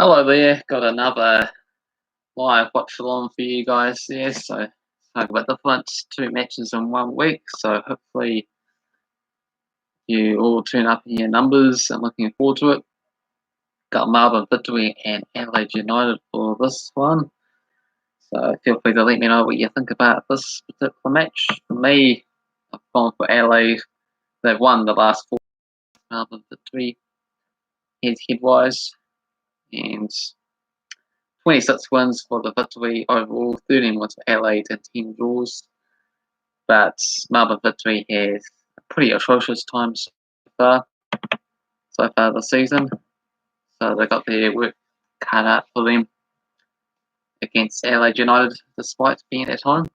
Hello there, got another live watch along for you guys there. So talk about the front two matches in 1 week. So hopefully you all turn up in your numbers. I'm looking forward to it. Got Melbourne Victory and Adelaide United for this one. So feel free to let me know what you think about this particular match. For me, I've gone for Adelaide. They've won the last four. Melbourne Victory head wise, and 26 wins for the Victory overall, 13 wins for Adelaide and 10 draws. But Melbourne Victory has a pretty atrocious time so far this season. So they got their work cut out for them against Adelaide United, despite being at home.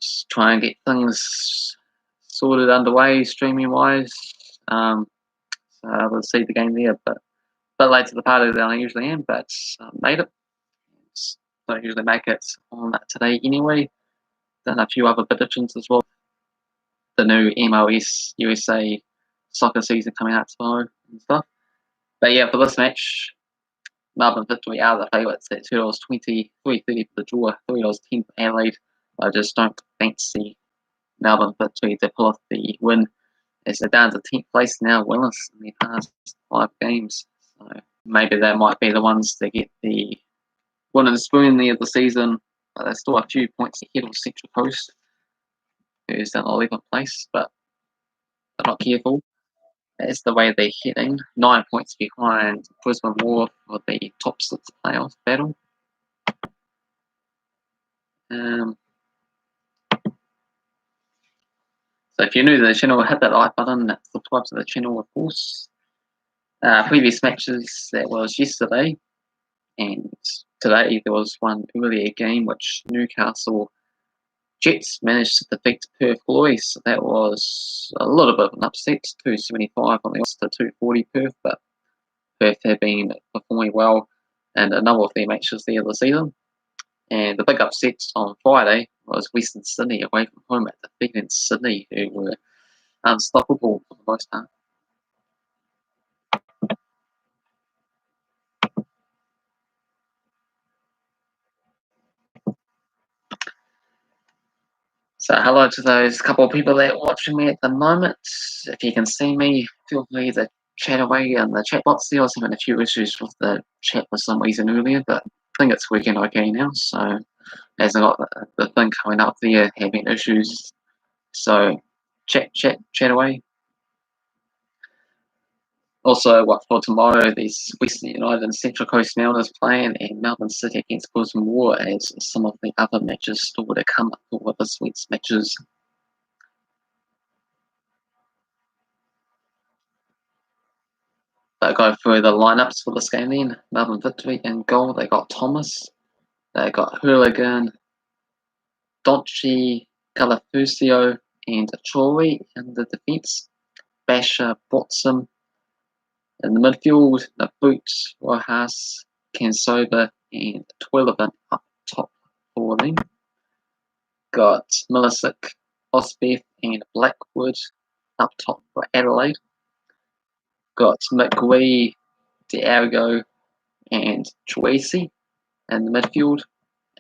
Just try and get things sorted underway, streaming wise. So we'll see the game there, but a bit late to the party than I usually am, but made it. Don't usually make it on that today anyway. Done a few other predictions as well. The new MLS USA soccer season coming out tomorrow and stuff. But yeah, for this match, Melbourne Victory are the favourites at $2.20, $3.30 for the draw, $3.10 for Adelaide. I just don't fancy Melbourne Victory to pull off the win, as they're down to 10th place now, winless in their past 5 games. So maybe they might be the ones to get the win and spoon there of the season, but they're still a few points ahead of Central Coast, who's in 11th place, but they're not careful. That's the way they're heading. 9 points behind Brisbane Roar for the top 6 playoff battle. So if you're new to the channel, hit that like button, subscribe to the channel, of course. Previous matches, that was yesterday, and today there was one earlier game which Newcastle Jets managed to defeat Perth Glory, so that was a little bit of an upset, 275 on the odds to 240 Perth, but Perth have been performing well in a number of their matches there this season. And the big upset on Friday was Western Sydney away from home at defeating Sydney, who were unstoppable for the most part. So hello to those couple of people that are watching me at the moment. If you can see me, feel free to chat away in the chat box there. I was having a few issues with the chat for some reason earlier, but I think it's working okay now. So as I got the thing coming up there having issues, so chat away. Also, what for tomorrow, there's Western United and Central Coast Mariners playing, and Melbourne City against Brisbane Roar as some of the other matches still to come up for this week's matches. They'll go through the lineups for this game then. Melbourne Victory in goal, they got Thomas, they got Hooligan, Donchi, Calafusio, and Chori in the defence. Basher, Botsam in the midfield, the Boots, Rojas, Kansova, and Twillivant up top for them. Got Milicic, Osbeth, and Blackwood up top for Adelaide. Got McGwee, Diargo, and Chuesi in the midfield.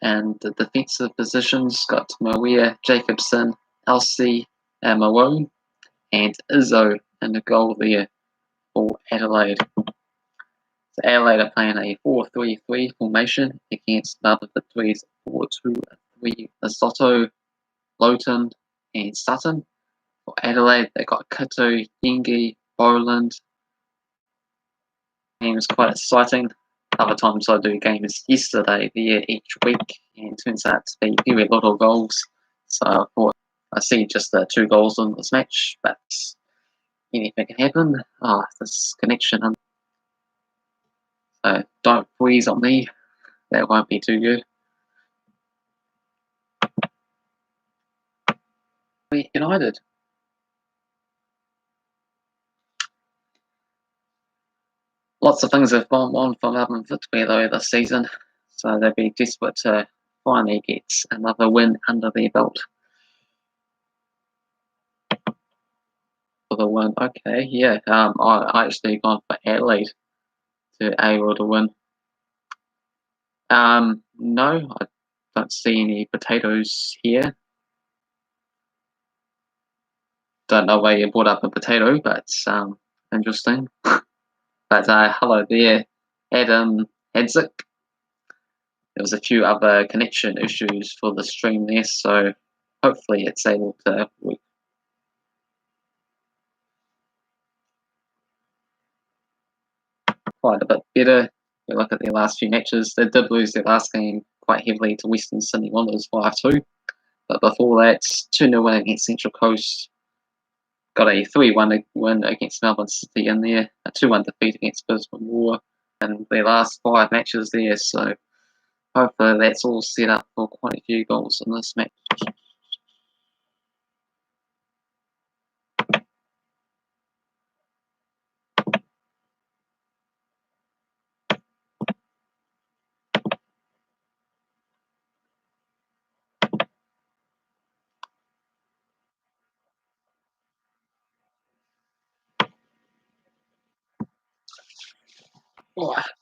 And the defensive positions got Maria, Jacobson, Elsie, Malone, and Izzo in the goal there for Adelaide. So Adelaide are playing a 4-3-3 formation against Melbourne Victory's 4-2-3. Soto, Lowton, and Sutton. For Adelaide, they got Kito, Yengi, Boland. Game is quite exciting. Other times I do games yesterday there each week, and it turns out to be very little goals. So I thought I see just the 2 goals in this match, but anything can happen. This connection. So don't freeze on me. That won't be too good. United. Lots of things have gone on for Melbourne Victory though this season, so they'll be desperate to finally get another win under their belt. For the win, okay, yeah. I actually gone for Adelaide to able to win. No, I don't see any potatoes here. Don't know why you brought up a potato, but interesting. But hello there, Adam Hedzik. There was a few other connection issues for the stream there, so hopefully it's able to work quite a bit better. We look at their last few matches. They did lose their last game quite heavily to Western Sydney Wanderers 5-2. But before that, 2-0 win against Central Coast. Got a 3-1 win against Melbourne City in there. A 2-1 defeat against Brisbane Roar in their last 5 matches there. So hopefully that's all set up for quite a few goals in this match.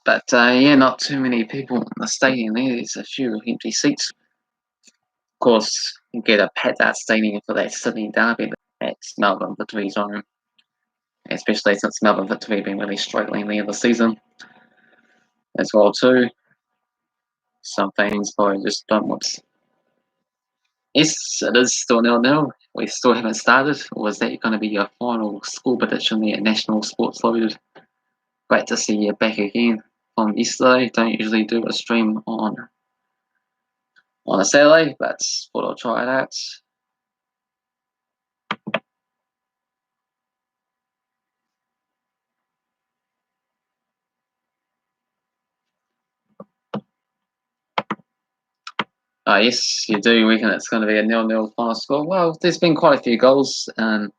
But yeah, not too many people in the stadium there. There's a few empty seats. Of course, you get a packed out stadium for that Sydney derby at Melbourne Victory's home, especially since Melbourne Victory have been really struggling there this season as well too. Some fans probably just don't want. Yes, it is still 0-0. We still haven't started. Or is that going to be your final score prediction there at National Sports Loaded? Great to see you back again from yesterday. Don't usually do a stream on a Saturday, but thought I'll try it out. Yes, you do reckon it's going to be a 0-0 final score. Well, there's been quite a few goals in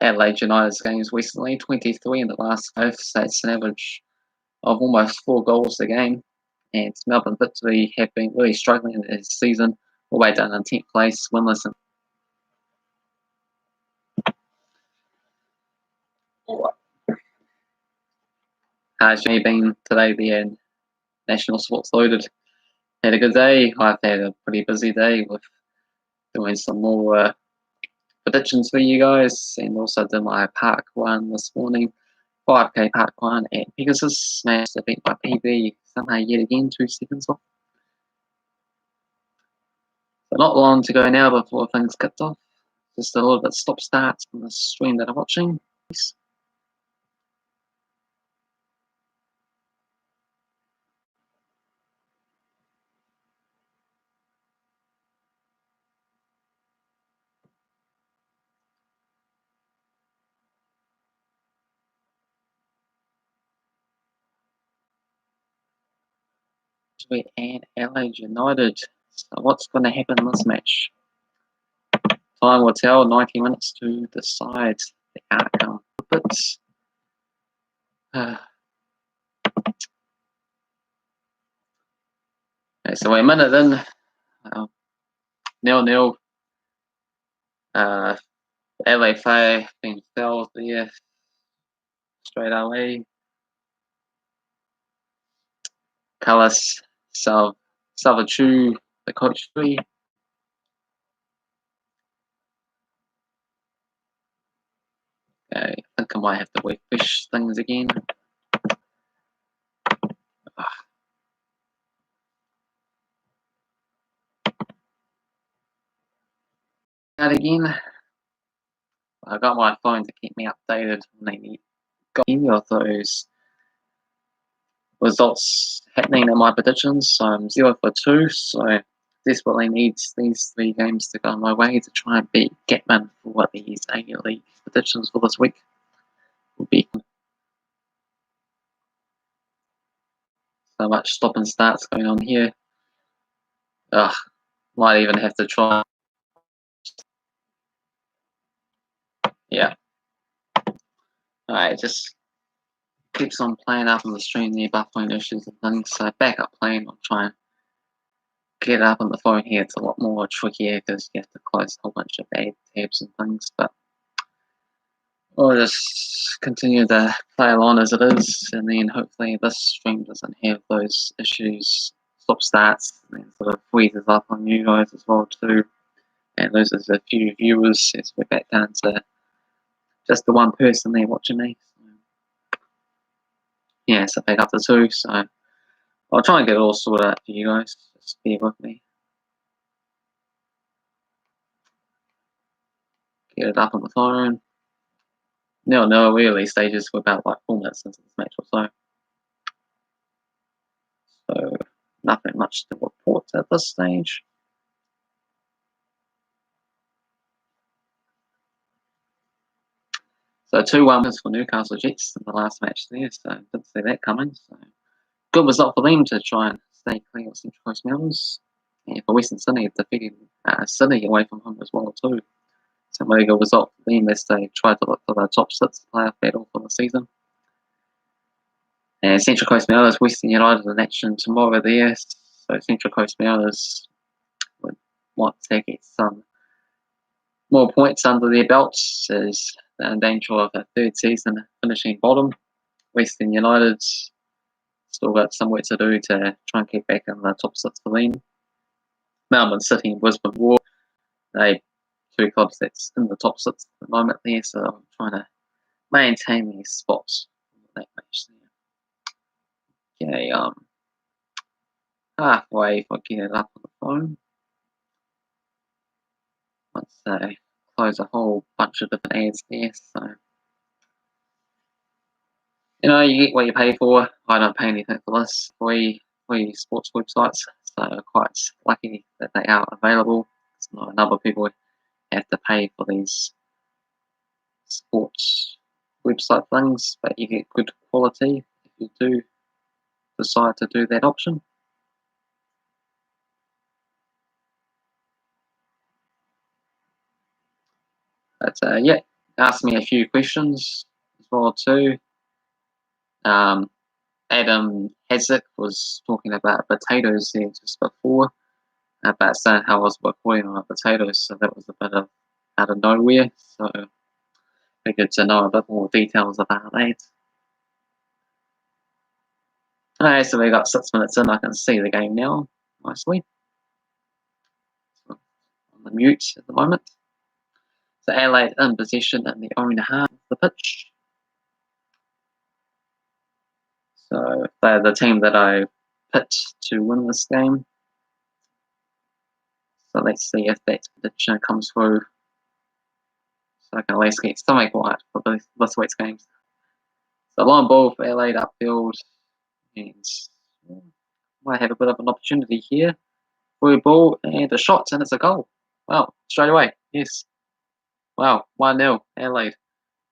Adelaide United's games recently, 23 in the last 5, so it's an average of almost 4 goals a game. And Melbourne Victory have been really struggling this season, all the way down in 10th place, winless. How's you been today there in National Sports Loaded? Had a good day. I've had a pretty busy day with doing some more predictions for you guys, and also did my park one this morning. 5k park one at Pegasus. Managed to beat my PB somehow yet again, 2 seconds off. So not long to go now before things kicked off. Just a little bit stop start on the stream that I'm watching. And Adelaide United. So what's going to happen in this match? Time will tell. 90 minutes to decide the outcome. Okay, so we're a minute in. 0-0. LA Fair being felled there straight away. Callis, Salvachu, the coach 3. Okay, I think I might have to refresh things again. That again. I got my phone to keep me updated when they need any of those results happening in my predictions. So I'm 0 for 2, so desperately needs these 3 games to go my way to try and beat Gatman for what these A League predictions for this week will be. So much stop and starts going on here. Might even have to try. Yeah. Alright, just keeps on playing up on the stream there, buffering issues and things. So backup playing, I'll try and get up on the phone here. It's a lot more trickier because you have to close a whole bunch of ad tabs and things, but Or just continue to play along as it is, and then hopefully this stream doesn't have those issues, stop starts, and then sort of wheezes up on you guys as well too, and loses a few viewers as we're back down to just the one person there watching me. So, yeah, so back up to 2, so I'll try and get it all sorted out for you guys, just bear with me. Get it up on the phone. No, early stages, we're about like 4 minutes into this match or so. So nothing much to report at this stage. So 2-1 wins for Newcastle Jets in the last match there, so didn't see that coming. So good result for them to try and stay clear of Central Coast Mountains. And for Western Sydney, defeating Sydney away from home as well too. So very good result for them as they try to look for the top 6 playoff battle for the season. And Central Coast Mariners, Western United in action tomorrow there. So Central Coast Mariners would want to get some more points under their belts, as they're in danger of a 3rd season finishing bottom. Western United still got some work to do to try and get back in the top 6 for them. Melbourne City and Brisbane Roar, they 2 clubs that's in the top 6 at the moment there, so I'm trying to maintain their spots in that match there. Okay, halfway if I get it up on the phone. Let's close a whole bunch of different ads there, so you know, you get what you pay for. I don't pay anything for this. Free sports websites, so quite lucky that they are available. It's not a number of people have to pay for these sports website things, but you get good quality if you do decide to do that option. But yeah, asked me a few questions as well too. Adam Hasek was talking about potatoes there just before, about saying how I was recording on potatoes, so that was a bit of out of nowhere. So be good to know a bit more details about that. Alright, so we got 6 minutes in. I can see the game now nicely. So on the mute at the moment. So Adelaide in possession in the own half of the pitch. So they're the team that I picked to win this game. So let's see if that prediction comes through. So I can at least get something right for this week's games. So long ball for Adelaide upfield, and might have a bit of an opportunity here. Through ball and a shot, and it's a goal. Wow, straight away, yes. Wow, 1-0, Adelaide.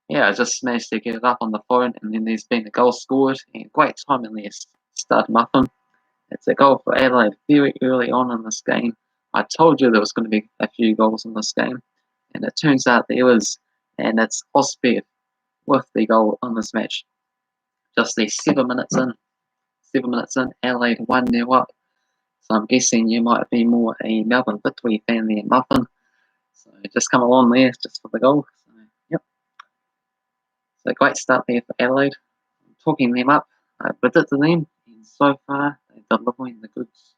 Yeah, I just managed to get it up on the phone, and then there's been a goal scored, and great timing there, start muffin. It's a goal for Adelaide very early on in this game. I told you there was going to be a few goals in this game, and it turns out there was, and it's Osbev with the goal on this match. Just the 7 minutes in. 7 minutes in, Adelaide 1-0 up. So I'm guessing you might be more a Melbourne Victory fan than Muffin. So just come along there just for the goal. So, yep. So great start there for Adelaide. I'm talking them up. I predicted them, and so far they're delivering the goods.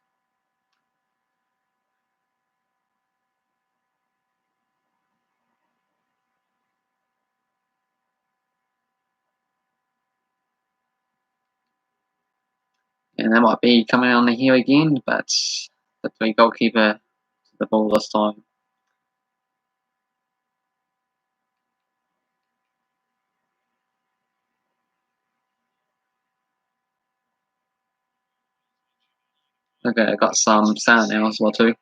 And they might be coming on here again, but the 3 goalkeeper to the ball this time. Okay, I got some sound now as well too.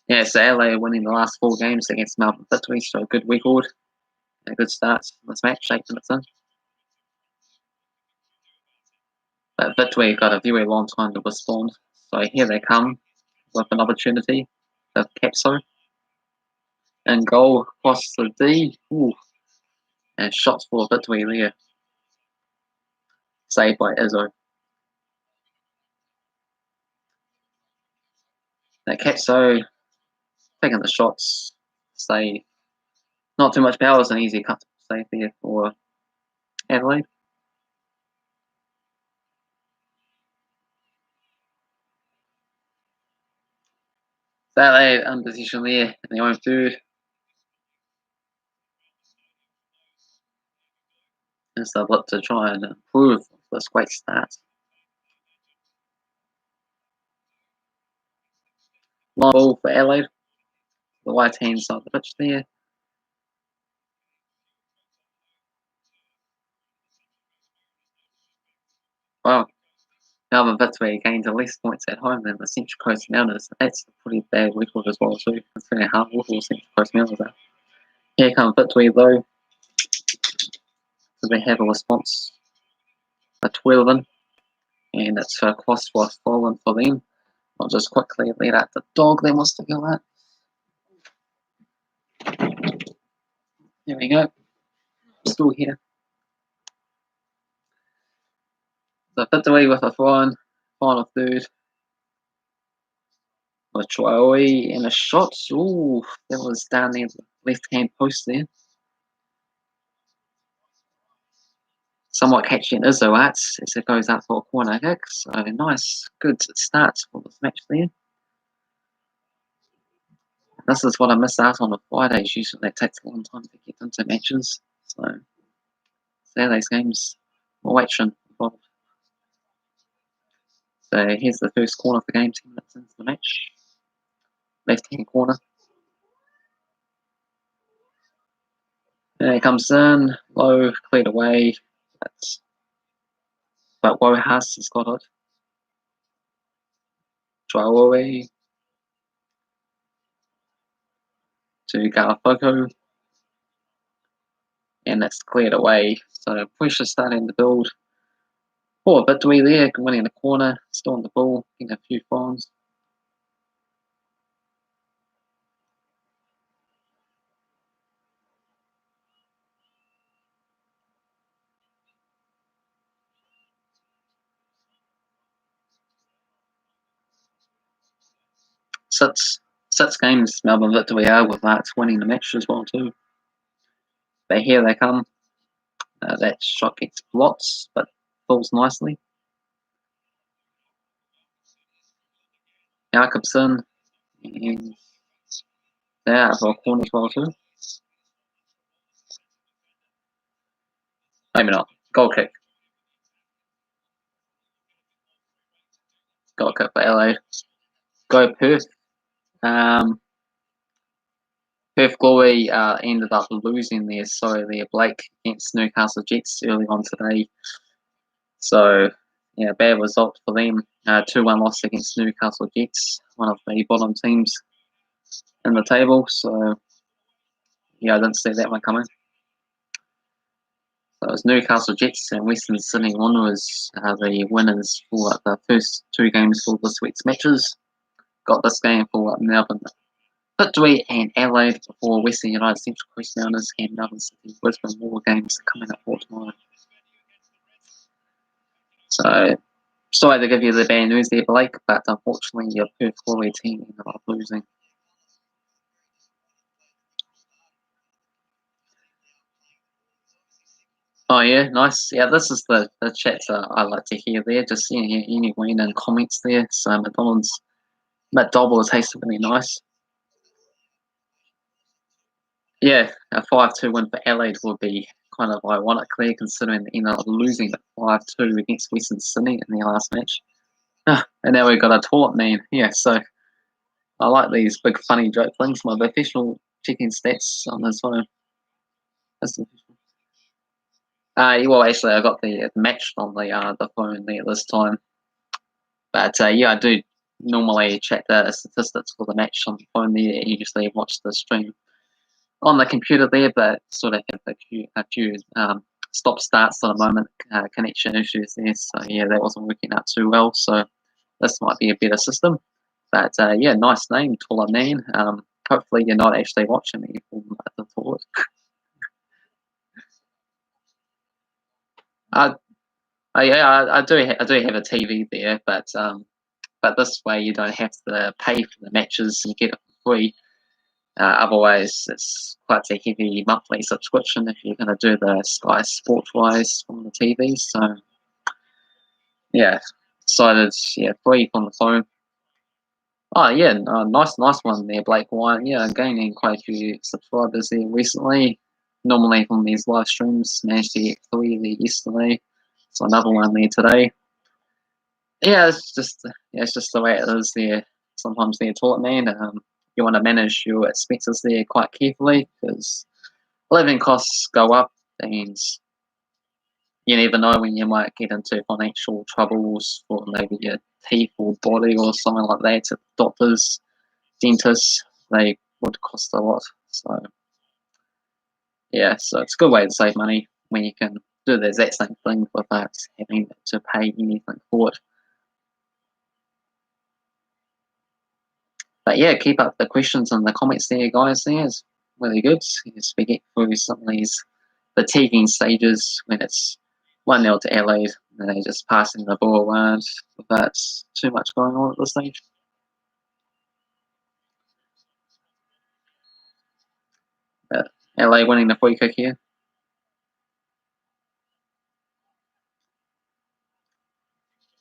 Yeah, so LA winning the last 4 games against Melbourne Victory, so a good record. A good start in this match, 8 minutes in. But Victory got a very long time to respond. So here they come with an opportunity of Capso. And goal across the D. Ooh. And shots for Victory there. Saved by Izzo. Now Capso taking the shots. Say not too much power, is an easy cut to save there for Adelaide. So Adelaide in position there in their own third. And so they've looked to try and improve this great start. Long ball for Adelaide, the right hand side of the pitch there. Wow, Melbourne Victory gained the least points at home than the Central Coast Mariners. That's a pretty bad record as well too, considering how awful Central Coast Mariners are. Here comes Victory though, so they have a response. A 12 in, and it's a cross was fallen for them. I'll just quickly let out the dog that wants to go out. There we go. Still here. So Victory with a throw-in, final third. With Troy and a shot. Ooh, that was down there, left hand post there. Somewhat catchy in Izzo Arts as it goes out for a corner kick. So nice, good start for this match there. This is what I miss out on Fridays. Usually that takes a long time to get into matches. So Saturday's games, more action involved. So here's the first corner of the game, 10 minutes into the match. Left hand corner. There it comes in, low, cleared away. But Wohas has got it. Traore to Galafoko. And that's cleared away. So pressure starting to build. Oh, a bit to there, winning the corner, still on the ball, getting a few fines. Six games Melbourne Victory are with Arts winning the match as well too. But here they come. That shot gets blocked, but falls nicely. Jacobson, and they're out for a corner as well too. Maybe not. Goal kick. Goal kick for LA. Go Perth. Perth Glory ended up losing their Blake against Newcastle Jets early on today. So yeah, bad result for them. 2-1 loss against Newcastle Jets, one of the bottom teams in the table. So yeah, I didn't see that one coming. So it was Newcastle Jets and Western Sydney Wanderers the winners for the first two games for this week's matches. Got this game for Melbourne Victory and Adelaide before Western United Central Coast Mariners and Melbourne City Brisbane Roar games coming up for tomorrow. So sorry to give you the bad news there, Blake, but unfortunately your Perth Glory team ended up losing. Oh yeah, nice. Yeah, this is the chat I like to hear there. Just seeing any win and comments there. So McDonald's McDouble tastes really nice. Yeah, a 5-2 win for Adelaide would be kind of ironic there, considering they ended up losing at 5-2 against Western Sydney in their last match. And now we've got a taunt man. Yeah, so I like these big funny joke things. My professional checking stats on his phone. Well, actually, I got the match on the phone there this time. But yeah, I do normally check the statistics for the match on the phone there. You usually watch the stream on the computer there, but sort of have a few stop starts at the moment, connection issues there. So yeah, that wasn't working out too well. So this might be a better system. But yeah, nice name, Taller Man. Hopefully you're not actually watching me from the toilet. I do have a TV there, but this way you don't have to pay for the matches. You get it for free. Otherwise, it's quite a heavy monthly subscription if you're going to do the Sky Sport-wise on the TV. So, yeah, decided, yeah, free on the phone. Oh, yeah, nice one there, Blake White. Yeah, gaining quite a few subscribers there recently. Normally from these live streams, managed to get 3 there yesterday. So another one there today. Yeah, it's just the way it is there. Sometimes they're taught, man. You want to manage your expenses there quite carefully because living costs go up, and you never know when you might get into financial troubles for maybe your teeth or body or something like that. At doctors, dentists, they would cost a lot. So yeah, so it's a good way to save money when you can do the exact same thing without having to pay anything for it. But yeah, keep up the questions in the comments there, guys. There is really good. As we get through some of these fatiguing stages when it's 1-0 to Adelaide and they're just passing the ball around without too much going on at this stage. But Adelaide winning the free kick here.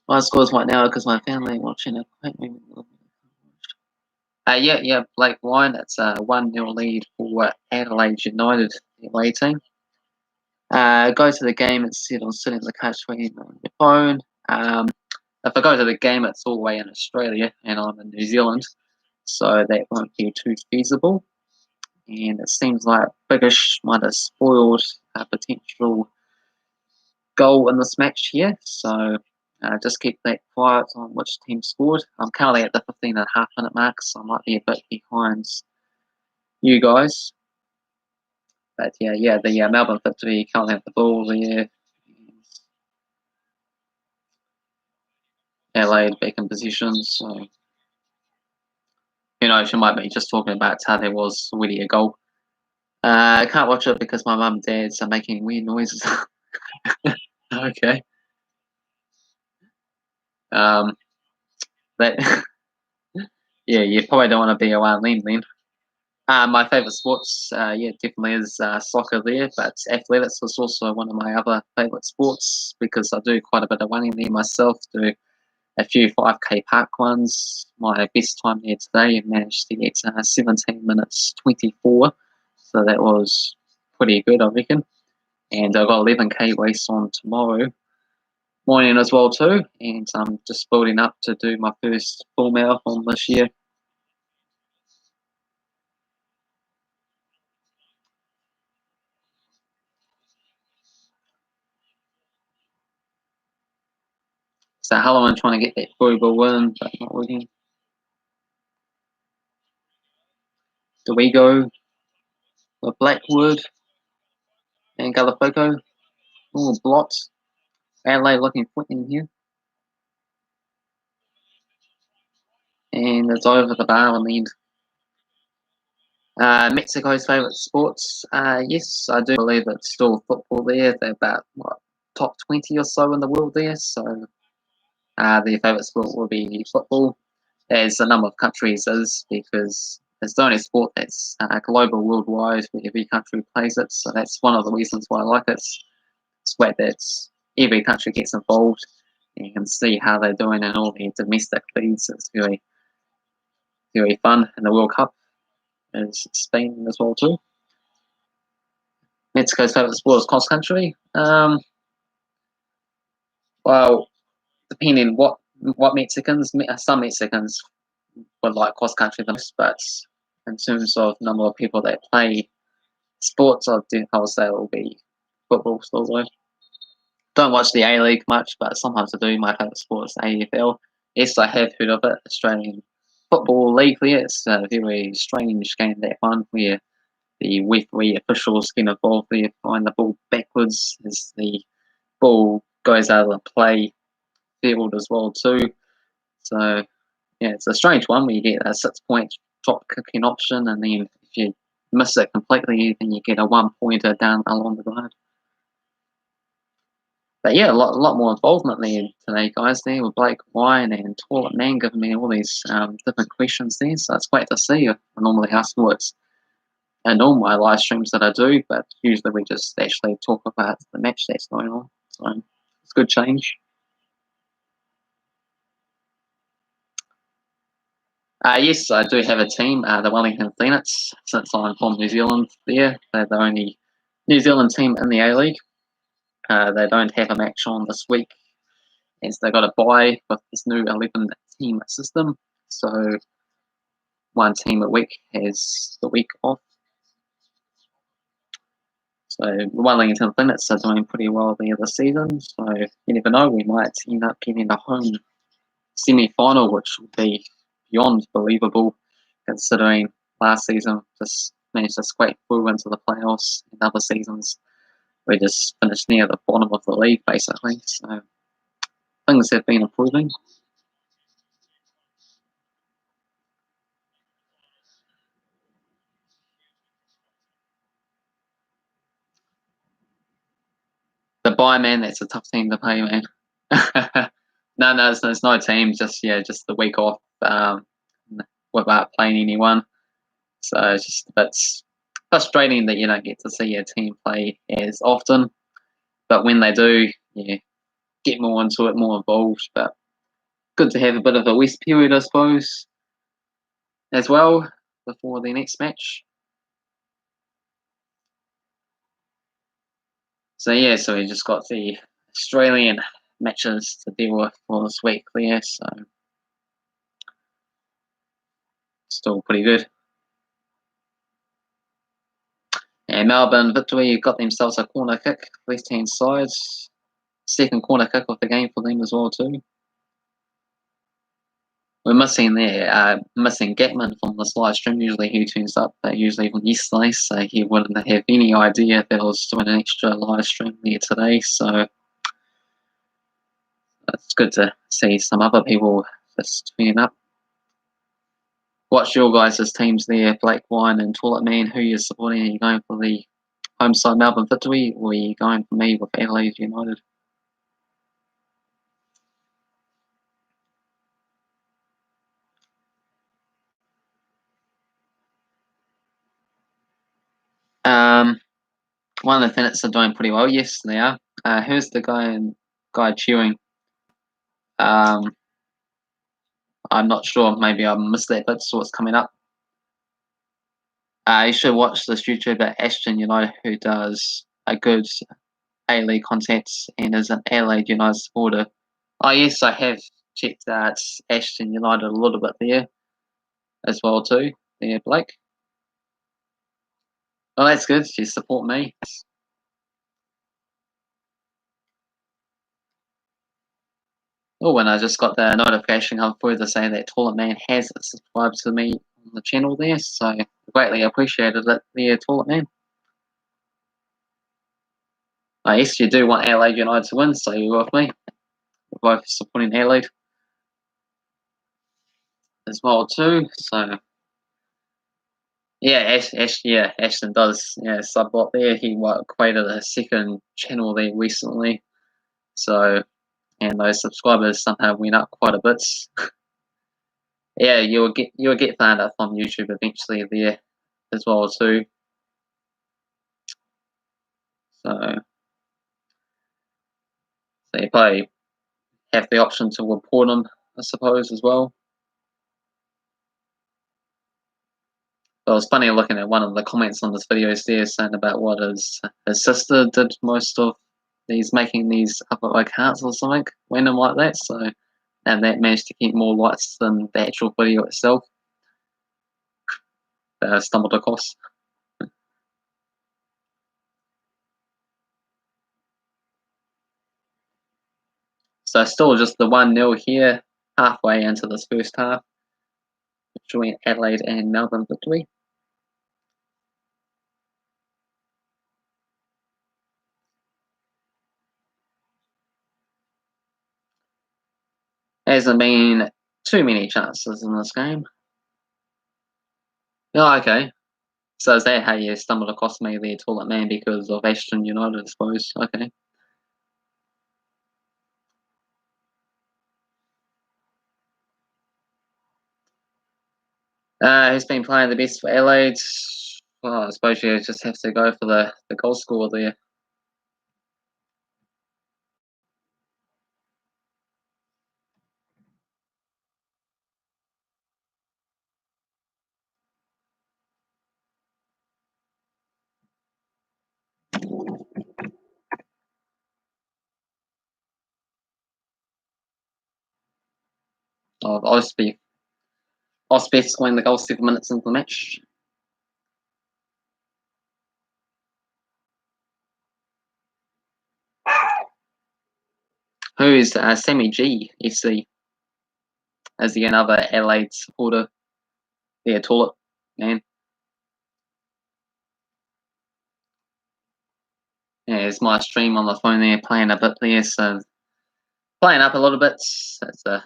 My scores right now because my family watching it. Yeah, Blake Wine. It's a 1-0 lead for Adelaide United, the away team. Go to the game instead of sitting in the couch waiting on your phone. If I go to the game, it's all the way in Australia, and I'm in New Zealand, so that won't be too feasible. And it seems like Bigish might have spoiled a potential goal in this match here, so just keep that quiet on which team scored. I'm currently at the 15.5 minute mark, so I might be a bit behind you guys. But yeah, the Melbourne Victory currently have the ball there. Adelaide back in position, so who knows, you might be just talking about how there was already a goal. I can't watch it because my mum and dad are making weird noises. Okay. That yeah, you probably don't want to be around them then. My favourite sports, yeah, definitely is soccer there, but athletics was also one of my other favourite sports because I do quite a bit of running there myself, do a few 5K park runs. My best time there today, I managed to get 17 minutes 24, so that was pretty good, I reckon. And I've got 11K race on tomorrow morning as well too, and I'm just building up to do my first full marathon this year. So Halloran trying to get that Frugal win, but not working. Do we go with Blackwood and Galafoco? Oh, blocks. Adelaide looking quick in here. And it's over the bar on the end. Mexico's favourite sports. Yes, I do believe it's still football there. They're about, what, top 20 or so in the world there. So their favourite sport will be football, as a number of countries is, because it's the only sport that's global worldwide where every country plays it. So that's one of the reasons why I like it. It's where that's every country gets involved. And you can see how they're doing in all their domestic leagues. It's very, very fun. And the World Cup is Spain as well too. Mexico's favourite sport is cross country. Well, depending what Mexicans, some Mexicans would like cross country the most, but in terms of number of people that play sports, I would say it will be football still though. Don't watch the A League much, but sometimes I do. My favourite sport is AFL. Yes, I have heard of it, Australian Football League. There, it's a very strange game, that one, where the referee officials get involved there, find the ball backwards as the ball goes out of the play field as well too. So yeah, it's a strange one where you get a 6 point drop kicking option, and then if you miss it completely, then you get a 1 pointer down along the ground. But yeah, a lot more involvement there today, guys. There with Blake Wine and Toilet Man giving me all these different questions there. So it's great to see. I normally ask what's in all my live streams that I do, but usually we just actually talk about the match that's going on. So it's good change. Yes, I do have a team, the Wellington Phoenix, since I'm from New Zealand there. They're the only New Zealand team in the A-League. They don't have a match on this week, as they got a bye with this new 11-team system. So one team a week has the week off. So the Wellington Phoenix are doing pretty well there this season. So you never know, we might end up getting a home semi-final, which would be beyond believable, considering last season just managed to scrape through into the playoffs. In other seasons, we just finished near the bottom of the league, basically. So things have been improving. The bye, man, that's a tough team to play, man. No, there's no team. Just just the week off without playing anyone. So it's just a bit frustrating that you don't get to see your team play as often. But when they do, get more into it, more involved. But good to have a bit of a rest period, I suppose, as well before the next match. So so we just got the Australian matches to deal with for this week there. So still pretty good. And Melbourne Victory got themselves a corner kick, left-hand side. Second corner kick of the game for them as well too. We're missing missing Gatman from this live stream. Usually he turns up, usually from yesterday, so he wouldn't have any idea that I was doing an extra live stream there today. So it's good to see some other people just turning up. What's your guys' teams there, Blake Wine and Toilet Man? Who you're supporting? Are you going for the home side Melbourne Victory, or are you going for me with Adelaide United? One of the Phoenix are doing pretty well. Yes, they are. Who's the guy cheering? I'm not sure. Maybe I missed that bit, so it's coming up. You should watch this YouTuber Ashton United, who does a good A-League content and is an Adelaide United supporter. Oh yes, I have checked out Ashton United a little bit there as well too. There, Blake. Well, that's good. You support me. Oh, and I just got the notification come through to say that Toilet Man has subscribed to me on the channel there, so greatly appreciated it there, Toilet Man. Yes, you do want Adelaide United to win, so you're with me. We're both supporting Adelaide as well too. So Ashton does sub bot there. He created a second channel there recently. So and those subscribers somehow went up quite a bit. Yeah, you'll get found out from YouTube eventually there as well too. So you probably have the option to report them, I suppose, as well. But it was funny looking at one of the comments on this video there saying about what his sister did most of these, making these other accounts or something random like that. So and that managed to get more likes than the actual video itself that I stumbled across. So still just the 1-0 here, halfway into this first half, between Adelaide and Melbourne Victory. Hasn't been too many chances in this game. Oh, okay. So is that how you stumbled across me there, Toilet Man, because of Ashton United, I suppose? Okay. He's been playing the best for Adelaide. Well, I suppose you just have to go for the goal scorer there. Of Osby scoring the goal 7 minutes into the match. Who is Sammy G, FC? Is he another Adelaide supporter? Yeah, toilet man. Yeah, it's my stream on the phone there, playing a bit there, so playing up a little bit. It's a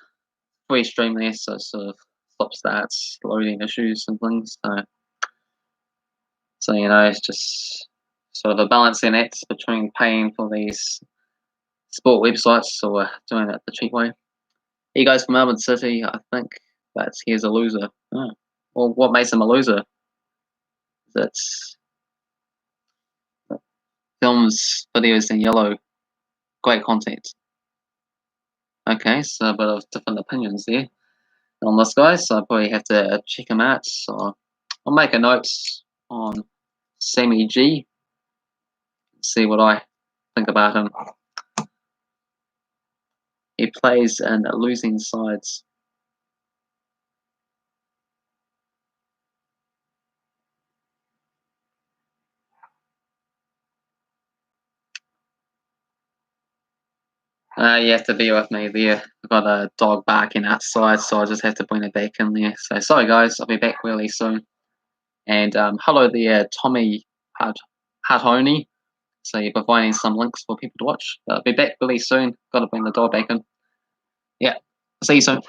free stream there, so it sort of stop starts, loading issues and things. So it's just sort of a balancing act between paying for these sport websites or doing it the cheap way. He goes from Melbourne City, I think, but he's a loser. Oh. Well, what makes him a loser? That's films, videos in yellow, great content. Okay, so a bit of different opinions there on this guy, so I probably have to check him out. So I'll make a note on Sammy G, see what I think about him. He plays in losing sides. You have to be with me there. I've got a dog barking outside, so I just have to bring it back in there. So sorry guys, I'll be back really soon. And hello there, Tommy Hartoni. So you're providing some links for people to watch. I'll be back really soon. Got to bring the dog back in. Yeah, see you soon.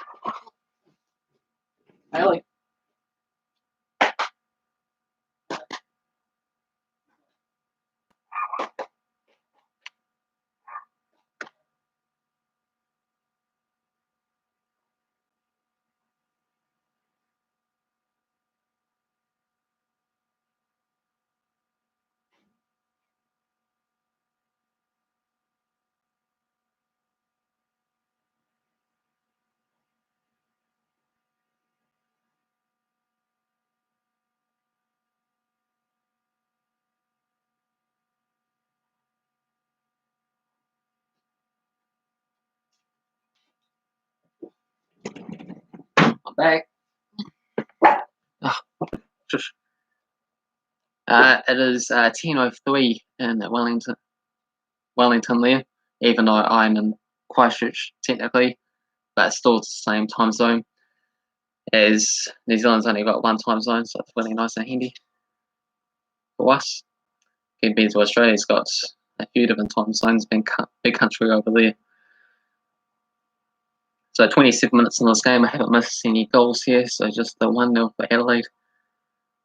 Hey, I'm back. Oh, it is 10:03 in Wellington there, even though I'm in Christchurch technically, but still it's the same time zone as New Zealand's only got one time zone, so it's really nice and handy for us. Compared to Australia's got a few different time zones, big country over there. So 27 minutes in this game, I haven't missed any goals here, so just the 1-0 for Adelaide.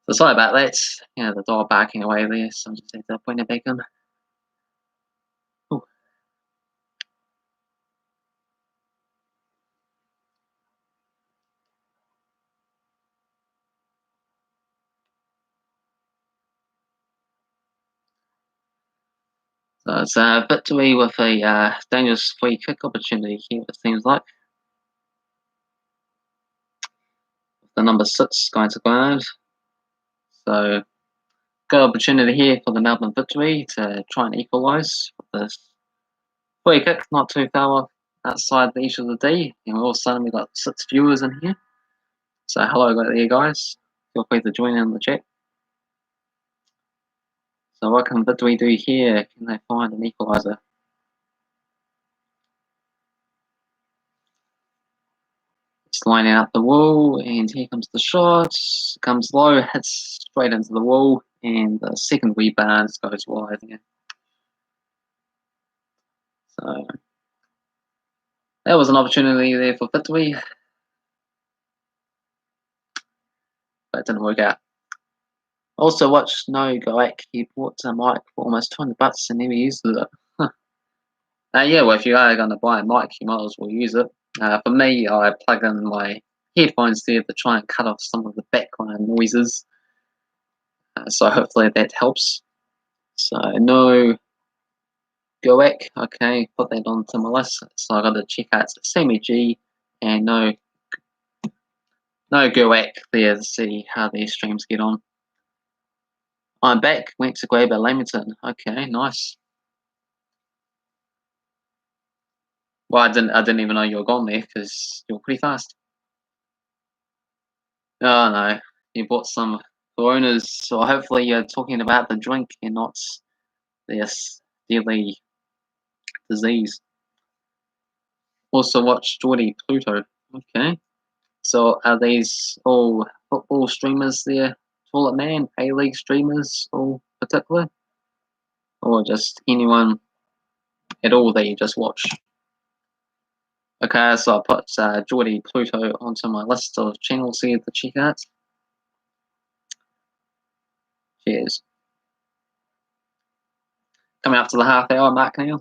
So sorry about that. The dog barking away there, so I just have to bring it back in. Ooh. So it's a victory with a dangerous free kick opportunity here, it seems like. The number 6 going to ground. So good opportunity here for the Melbourne Victory to try and equalise with this free kick, not too far outside the edge of the D. And all of a sudden we've got 6 viewers in here. So hello there guys. Feel free to join in the chat. So what can Victory do here? Can they find an equaliser? Just lining up the wall, and here comes the shot. Comes low, hits straight into the wall, and the second rebound goes wide again. So that was an opportunity there for Victory, but it didn't work out. Also watched No Goak. He bought a mic for almost $200 and never used it. Huh. Yeah, well, if you are going to buy a mic, you might as well use it. For me, I plug in my headphones there to try and cut off some of the background noises. So hopefully that helps. So no Goak, okay, put that onto my list. So I got to check out Sammy G and no Goak there to see how these streams get on. I'm back. Went to grab a Lamington. Okay, nice. Well, I didn't even know you were gone there because you're pretty fast. Oh no, you bought some Coronas. So hopefully you're talking about the drink and not this deadly disease. Also watch Geordie Pluto. Okay. So are these all football streamers there? Toilet Man, A-League streamers, all particular? Or just anyone at all that you just watch? Okay, so I put Geordie Pluto onto my list of channels here to check out. Cheers. Coming up to the half-hour mark now.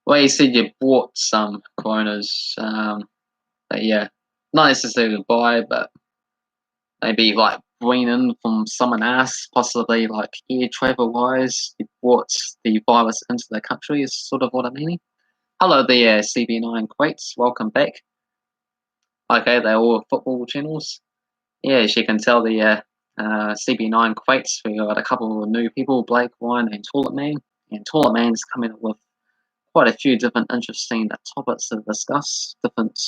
Well, you said you bought some Coronas, but yeah, not necessarily to buy, but maybe like bring in from someone else, possibly like air travel wise. You brought the virus into the country, is sort of what I'm meaning. Hello there, CB9 Quates, welcome back. Okay, they're all football channels. Yeah, as you can tell, the CB9 Quates, we got a couple of new people, Blake, Ryan, and Toilet Man. And Toilet Man's coming up with quite a few different interesting topics to discuss, different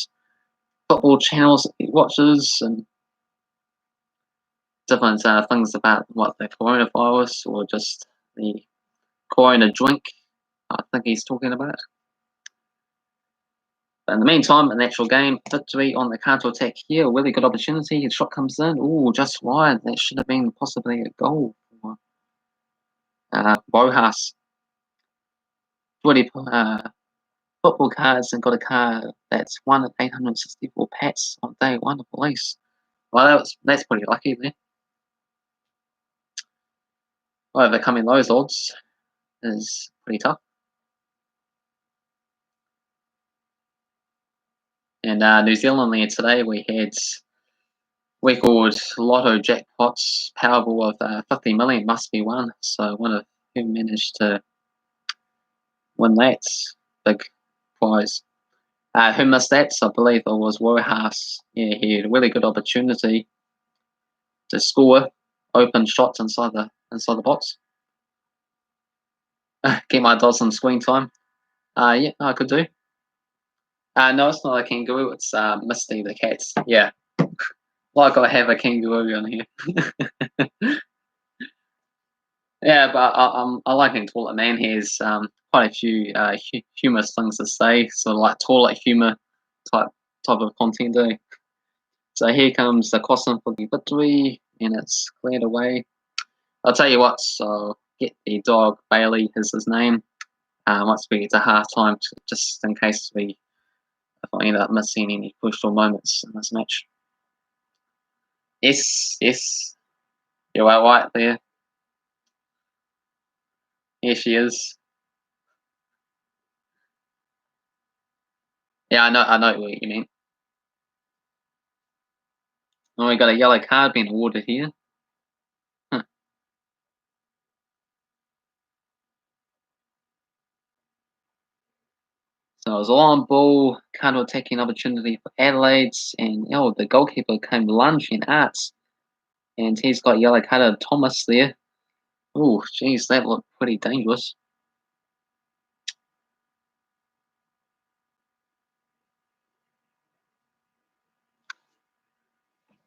football channels that he watches, and different things about what the coronavirus or just the corona drink I think he's talking about. But in the meantime, an actual game, Victory on the counter-attack here, a really good opportunity, his shot comes in, ooh, just wide, that should have been possibly a goal for Rojas. 20 football cards and got a card that's 1 of 864 pats on day 1 of release. Well, that's pretty lucky there. Overcoming those odds is pretty tough. And New Zealand there today, we had record lotto jackpots, Powerball of 50 million must be won. So one of who managed to win that big prize. Who missed that? So I believe it was Rojas. Yeah, he had a really good opportunity to score open shots inside the box. Get my dots on screen time. Yeah, I could do. No, it's not a kangaroo. It's Misty the cat. Yeah, like I have a kangaroo on here. Yeah, but I like him. Toilet Man. He has quite a few humorous things to say, sort of like toilet humor type of content. So here comes the crossing for the Victory, and it's cleared away. I'll tell you what. So get the dog Bailey is his name. Once we get to half time, just in case if I end up missing any crucial moments in this match. Yes, you're right there. Here she is. Yeah, I know what you mean. Oh, we got a yellow card being awarded here. Huh. So it was a long ball, counter-attacking opportunity for Adelaide, and the goalkeeper came lunging at, and he's got yellow card Thomas there. Oh, geez, that looked pretty dangerous.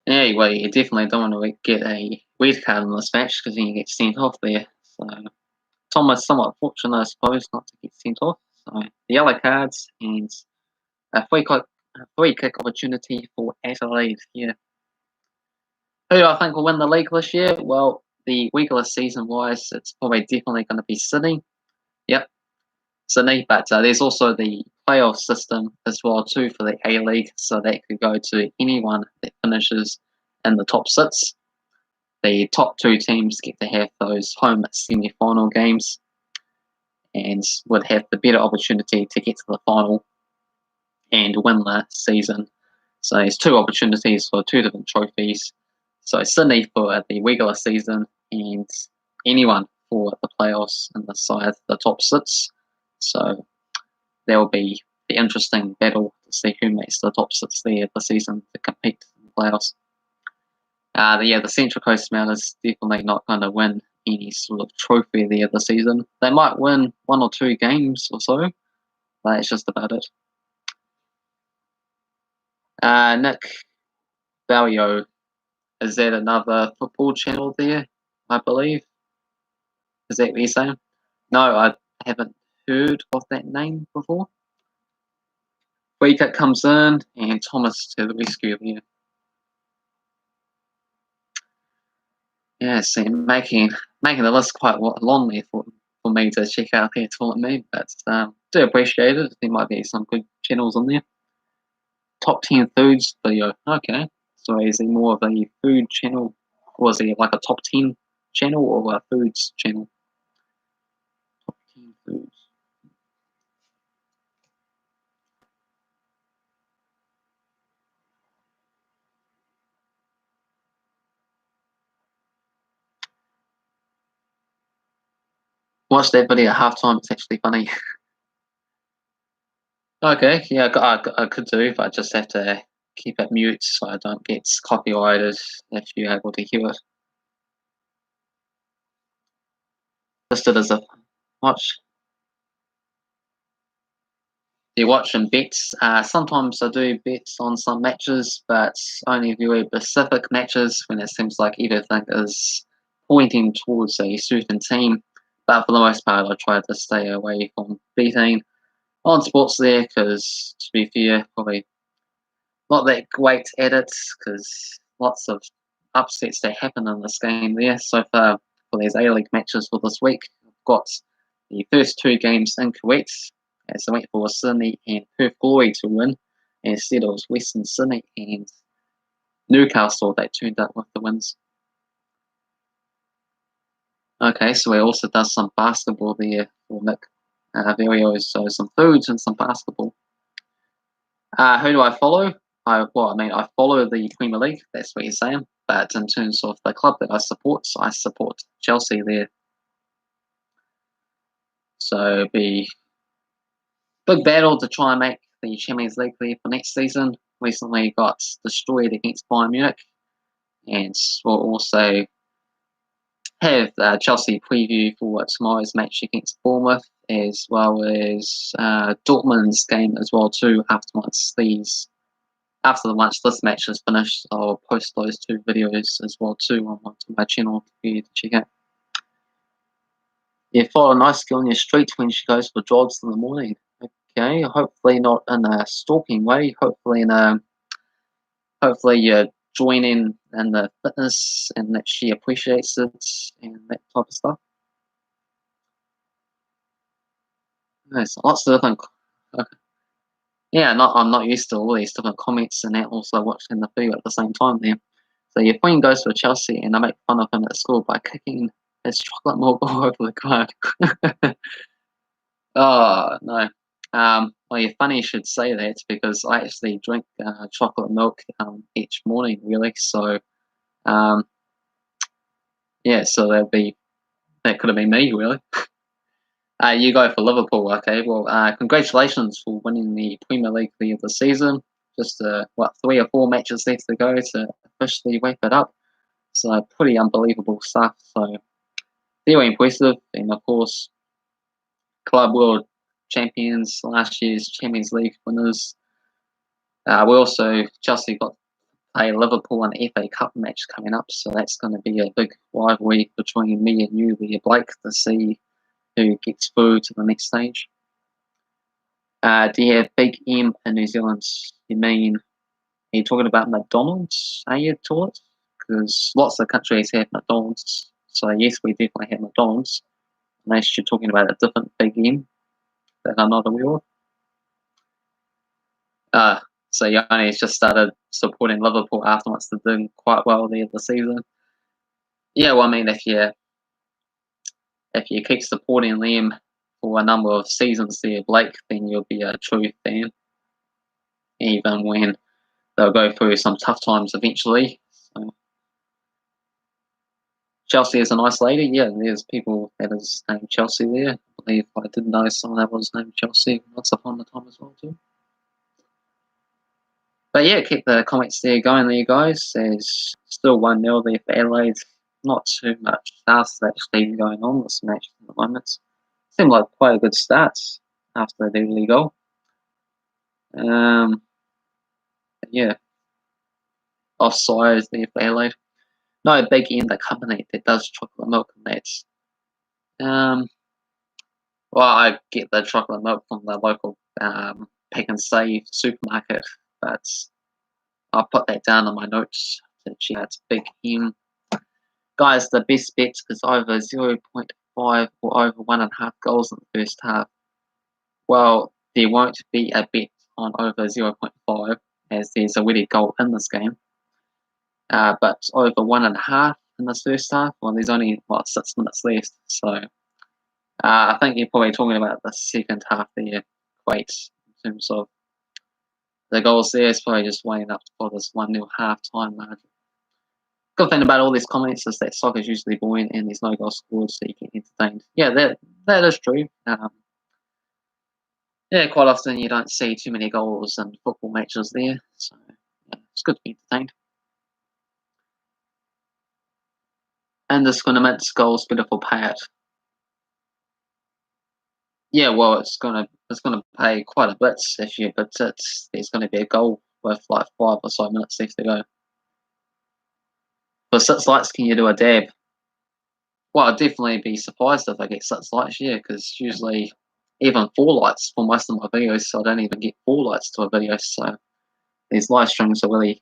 Yeah, well, you definitely don't want to get a red card in this match because then you get sent off there. So Thomas somewhat fortunate, I suppose, not to get sent off. So the yellow cards and a free kick opportunity for Adelaide here. Who do I think will win the league this year? Well, the regular season wise, it's probably definitely going to be Sydney. Yep, Sydney. But there's also the playoff system as well too for the A League, so that could go to anyone that finishes in the top 6. The top 2 teams get to have those home semi-final games, and would have the better opportunity to get to the final and win the season. So there's 2 opportunities for 2 different trophies. So Sydney for the regular season and anyone for the playoffs in the side, the top 6. So there will be the interesting battle to see who makes the top 6 there the season to compete in the playoffs. The Central Coast Mariners definitely not going to win any sort of trophy there this season. They might win 1 or 2 games or so, but that's just about it. Nick Valio, is that another football channel there, I believe? Is that what you're saying? No, I haven't heard of that name before. Free kick comes in, and Thomas to the rescue there. Yeah, see, making the list quite long there for me to check out here to me, but do appreciate it. There might be some good channels on there. Top 10 foods video. Okay, so is he more of a food channel, or is he like a top 10 channel or a foods channel? Top 10 foods. Watch that video at halftime. It's actually funny. Okay, yeah, I could do, but I just have to keep it mute so I don't get copyrighted if you're able to hear it. Listed as a watch. Do you watch and bets? Sometimes I do bets on some matches, but only very specific matches when it seems like everything is pointing towards a certain team. But for the most part, I try to stay away from betting on sports there because, to be fair, probably not that great at it because lots of upsets that happen in this game there. So far, for these A-League matches for this week, I've got the first 2 games incorrect, as I went for Sydney and Perth Glory to win. And instead, it was Western Sydney and Newcastle that turned up with the wins. Okay, so we also does some basketball there for Nick Vario, so some foods and some basketball. Who do I follow? I follow the Premier League, that's what you're saying. But in terms of the club that I support Chelsea there. So be big battle to try and make the Champions League there for next season. Recently got destroyed against Bayern Munich. And we'll also have Chelsea preview for tomorrow's match against Bournemouth, as well as Dortmund's game as well too. After this match is finished, I'll post those 2 videos as well too on my channel for you to check out. Yeah, follow a nice girl on your street when she goes for jogs in the morning. Okay, hopefully not in a stalking way. Hopefully you're joining in the fitness and that she appreciates it and that type of stuff. There's lots of different. Yeah, I'm not used to all these different comments and that. Also watching the video at the same time there. So your friend goes for Chelsea and I make fun of him at school by kicking his chocolate milk all over the ground. Oh no. Well, you're funny you should say that because I actually drink chocolate milk each morning, really. So, yeah, so that could have been me, really. You go for Liverpool, okay? Well, congratulations for winning the Premier League of the season. Just 3 or 4 matches left to go to officially wrap it up. So pretty unbelievable stuff. So very impressive, and of course, Club World Champions, last year's Champions League winners. Chelsea got a Liverpool and FA Cup match coming up, so that's going to be a big rivalry between me and you, Leah Blake, to see who gets through to the next stage. Do you have Big M in New Zealand? Are you talking about McDonald's? Are you taught? Because lots of countries have McDonald's, so yes, we definitely have McDonald's. Unless you're talking about a different Big M that I'm not aware of. So you only just started supporting Liverpool afterwards. They're doing quite well there this season. Yeah, well, I mean, if you keep supporting them for a number of seasons there, Blake, then you'll be a true fan. Even when they'll go through some tough times eventually. So, Chelsea is a nice lady. Yeah, there's people that is named Chelsea there. I believe I did know someone that was named Chelsea once upon a time as well too. But yeah, keep the comments there going there, guys. There's still 1-0 there for Adelaide. Not too much else actually going on this match at the moment. Seemed like quite a good start after the early goal. Yeah, offside there for Adelaide. No big end company that does chocolate milk and that's well, I get the chocolate milk from the local Pick and Save supermarket, but I'll put that down on my notes to check out Big M. Guys, the best bet is over 0.5 or over 1.5 goals in the first half. Well, there won't be a bet on over 0.5 as there's already a goal in this game. But over 1.5 in this first half, well, there's only 6 minutes left, so I think you're probably talking about the second half there, Quite in terms of the goals there. It's probably just weighing up for this 1-0 half-time margin. Good thing about all these comments is that soccer's usually boring and there's no goals scored, so you get entertained. Yeah, that is true. Yeah, quite often you don't see too many goals in football matches there, so yeah, it's good to be entertained. And this tournament's goals beautiful payout. Yeah, well, it's gonna pay quite a bit if you bet it. There's gonna be a goal with like 5 or so minutes left to go. For 6 likes, can you do a dab? Well, I'd definitely be surprised if I get 6 likes, yeah, because usually even 4 likes for most of my videos, so I don't even get 4 likes to a video. So these live streams are really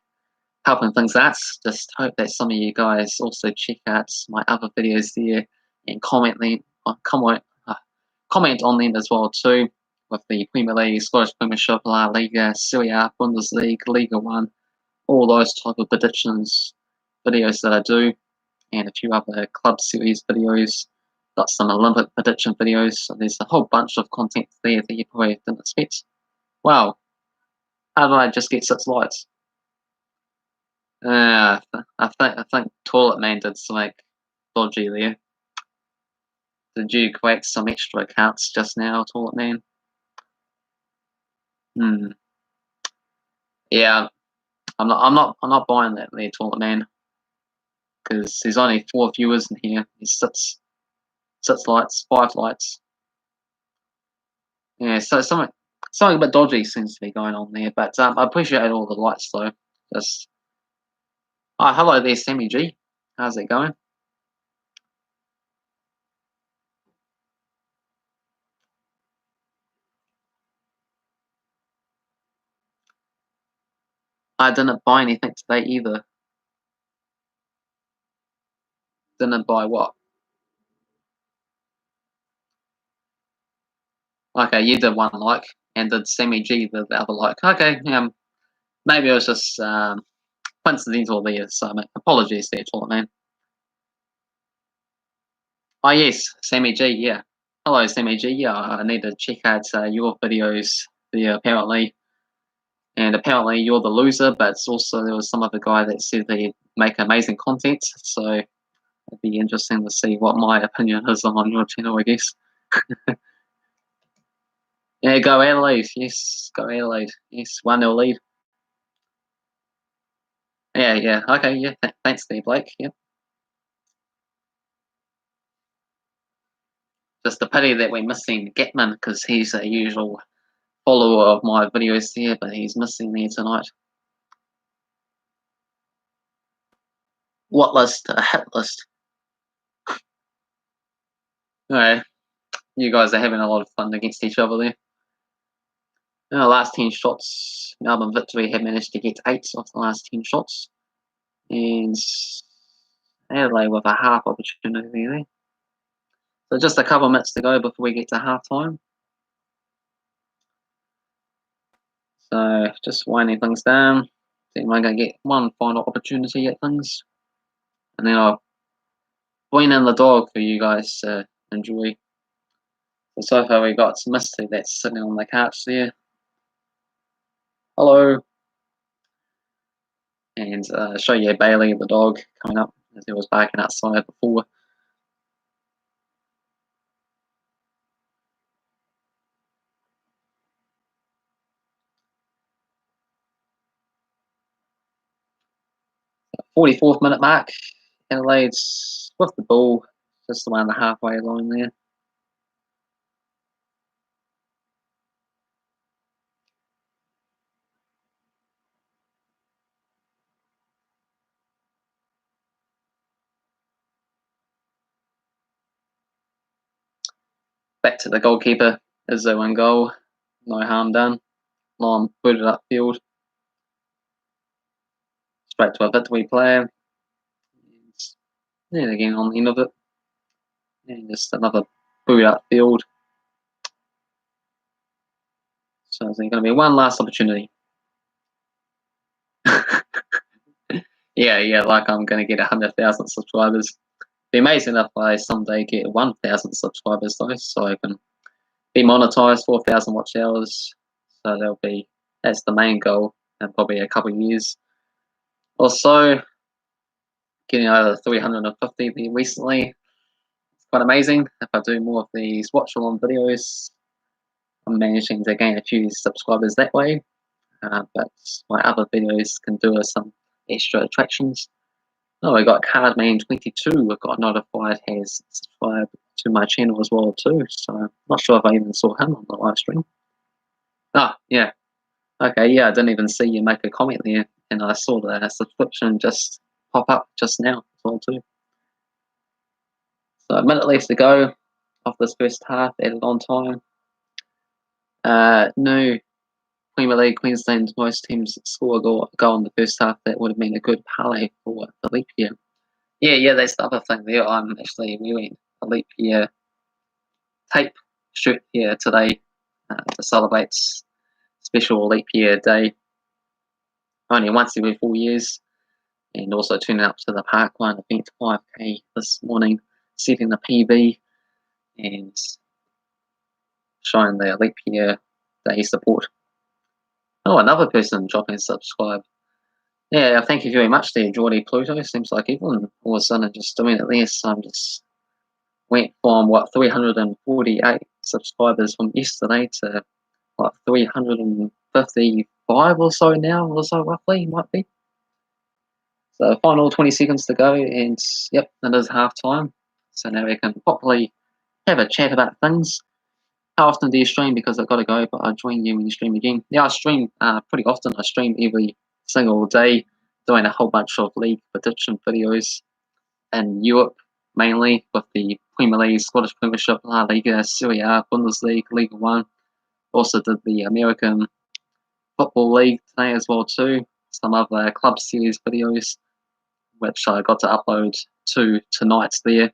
helping things out. Just hope that some of you guys also check out my other videos there and comment on them as well too, with the Premier League, Scottish Premiership, La Liga, Serie A, Bundesliga, Liga 1, all those type of predictions videos that I do, and a few other club series videos. Got some Olympic prediction videos, so there's a whole bunch of content there that you probably didn't expect. Wow, how did I just get 6 likes? I think Toilet Man did something dodgy there. Did you create some extra accounts just now, Toilet Man? Yeah, I'm not buying that there, Toilet Man, because there's only 4 viewers in here. There's 6 lights, 5 lights. Yeah, so something a bit dodgy seems to be going on there. But I appreciate all the lights though. Just hello there, Sammy G. How's it going? I didn't buy anything today either. Didn't buy what? Okay, you did 1 like, and did Sammy G the other like. Okay, maybe it was just coincidental there. So apologies there, Toilet Man. Oh yes, Sammy G. Yeah, hello, Sammy G. Yeah, I need to check out your videos there apparently. And apparently you're the loser, but also there was some other guy that said they make amazing content. So it'd be interesting to see what my opinion is on your channel, I guess. Yeah, go Adelaide. Yes, go Adelaide. Yes, 1-0 lead. Yeah. Okay, yeah. Thanks there, Blake. Yeah. Just a pity that we're missing Gatman because he's a usual follower of my videos there, but he's missing there tonight. What list? A hit list. Alright. You guys are having a lot of fun against each other there. In the last 10 shots, Melbourne Victory have managed to get 8 of the last 10 shots. And Adelaide with a half opportunity there. So just a couple of minutes to go before we get to half time. So just winding things down. Think I'm going to get one final opportunity at things. And then I'll bring in the dog for you guys to enjoy. So far we got Misty that's sitting on the couch there. Hello. And show you Bailey, the dog, coming up as he was barking outside before. So 44th minute mark. Adelaide's with the ball, just around the halfway line there. Back to the goalkeeper. Is the one goal. No harm done. Long booted upfield. Straight to a Victory player. And again on the end of it. And just another boot upfield. So there's going to be one last opportunity. yeah, like I'm going to get 100,000 subscribers. It'd be amazing if I someday get 1,000 subscribers though, so I can be monetized, 4,000 watch hours. So that's the main goal in probably a couple of years. Also, getting over 350 there recently. It's quite amazing. If I do more of these watch along videos, I'm managing to gain a few subscribers that way. But my other videos can do with some extra attractions. Oh, I got Cardman22. I got notified has subscribed to my channel as well too. So I'm not sure if I even saw him on the live stream. Ah, yeah. Okay, yeah, I didn't even see you make a comment there, and I saw the subscription just pop up just now as well too. So a minute left to go of this first half, added on time. No, Premier League, Queensland, most teams score a goal in the first half. That would have been a good parlay for the leap year. Yeah, that's the other thing there. I'm actually wearing a leap year tape shirt here today to celebrate special leap year day. Only once every 4 years. And also tuning up to the Parkline event 5K this morning, setting the PB and showing the leap year day support. Oh, another person dropping subscribe. Yeah, thank you very much there, Geordie Pluto. Seems like everyone all of a sudden just doing it there. So I'm just went from 348 subscribers from yesterday to 355 or so now, or so roughly, might be. So final 20 seconds to go, and yep, it is half time. So now we can properly have a chat about things. How often do you stream? Because I've got to go, but I'll join you when you stream again. Yeah, I stream pretty often. I stream every single day, doing a whole bunch of league prediction videos in Europe, mainly with the Premier League, Scottish Premiership, La Liga, Serie A, Bundesliga, Liga 1. Also did the American Football League today as well too. Some other club series videos, which I got to upload to tonight there.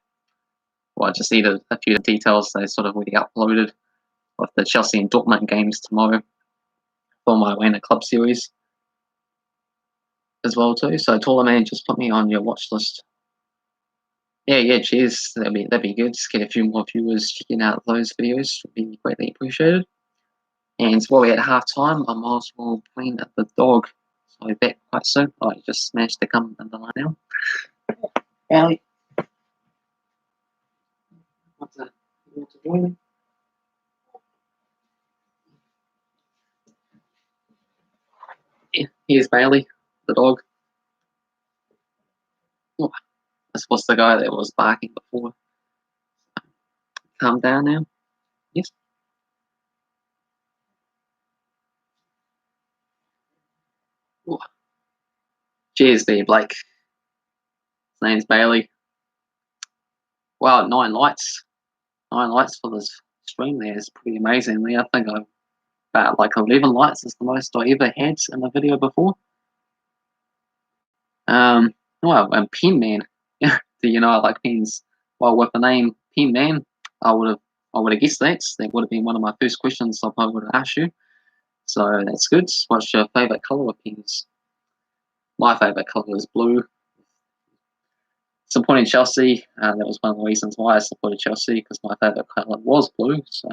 Well, I just needed a few details. They sort of already uploaded with the Chelsea and Dortmund games tomorrow for my Winner Club series as well too. So Taller Man, just put me on your watch list. Yeah, cheers. That'd be good. Just get a few more viewers checking out those videos. Would be greatly appreciated. And while we're at half time, I might as well clean up the dog. So I'll be back quite soon. Oh, he just managed to come in the line now. Allie, want to join me? Yeah, here's Bailey, the dog. Oh, this was the guy that was barking before. Calm down now. Yes. Oh, cheers there, Blake. His name's Bailey. Wow, 9 lights. 9 lights for this stream there is pretty amazing. I think I've about like 11 lights is the most I ever had in a video before. Well, and Pen Man. Do you know I like pens? Well, with the name Pen Man, I would have guessed that. That would have been one of my first questions I would have asked you. So that's good. What's your favourite colour of pens? My favourite colour is blue. supporting Chelsea. That was one of the reasons why I supported Chelsea, because my favourite colour was blue. So,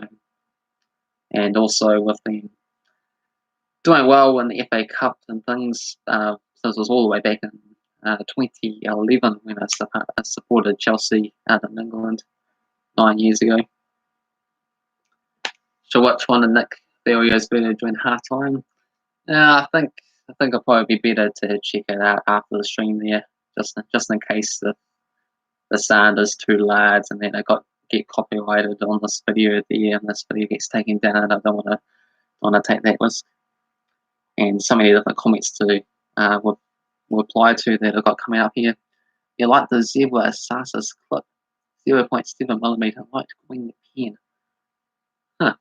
and also with them doing well in the FA Cup and things. This was all the way back in 2011 when I supported Chelsea out in England 9 years ago. So which one of Nick Ferrio's better during halftime? I think it'll probably be better to check it out after the stream there, just in case the sound is too loud and then get copyrighted on this video there and this video gets taken down. I don't want to take that risk. And so many different comments to reply to that I've got coming up here. You like the Zebra Sasa's clip, 0.7mm light green pen. Huh.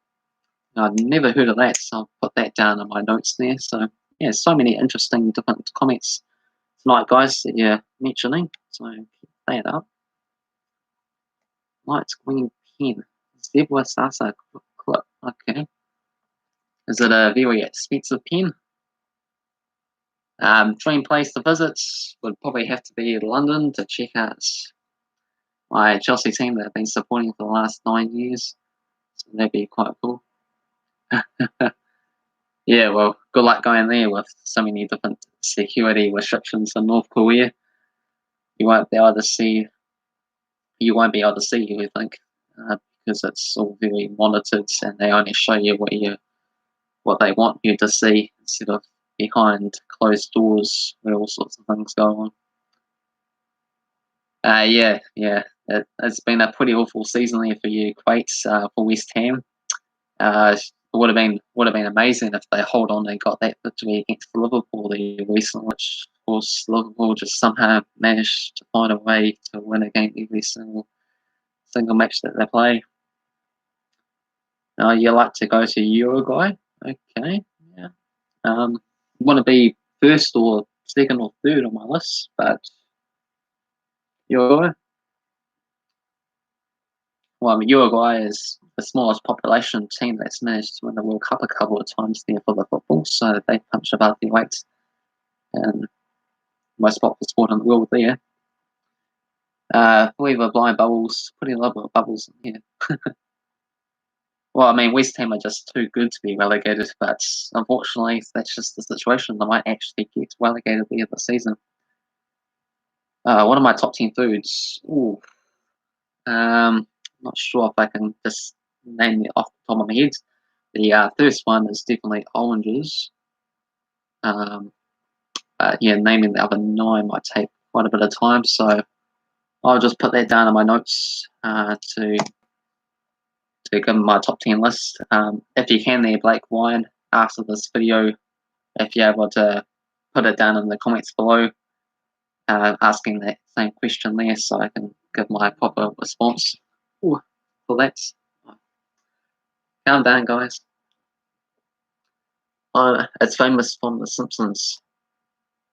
I've never heard of that, so I'll put that down in my notes there. So yeah, so many interesting different comments tonight, guys, that you're mentioning. So keep that up. Light green pen, Zebra Sasa clip. Okay. Is it a very expensive pen? Dream place to visit would probably have to be London to check out my Chelsea team that I've been supporting for the last 9 years. So that'd be quite cool. Yeah, well, good luck going there with so many different security restrictions in North Korea. You won't be able to see everything because it's all very monitored, and they only show you what they want you to see instead of behind closed doors where all sorts of things go on. Yeah. It's been a pretty awful season there for you, Quates, for West Ham. It would have been amazing if they hold on and got that victory against Liverpool there recently, which of course Liverpool just somehow managed to find a way to win a game every single match that they play. You like to go to Uruguay? Okay, yeah. Want to be first or second or third on my list, but Uruguay. Well, I mean, Uruguay is the smallest population team that's managed to win the World Cup a couple of times there for the football, so they punch above their weight. And most popular sport in the world there. We were blind bubbles, pretty elaborate bubbles in here. Well, I mean, West Ham are just too good to be relegated, but unfortunately, that's just the situation. They might actually get relegated there this season. One of my top 10 foods. Ooh. Not sure if I can just name it off the top of my head. The first one is definitely oranges. Yeah, naming the other 9 might take quite a bit of time, so I'll just put that down in my notes to give them my top 10 list. If you can there, Blake Wine, after this video, if you're able to put it down in the comments below, asking that same question there so I can give my proper response for that. Calm down, guys. It's famous from The Simpsons.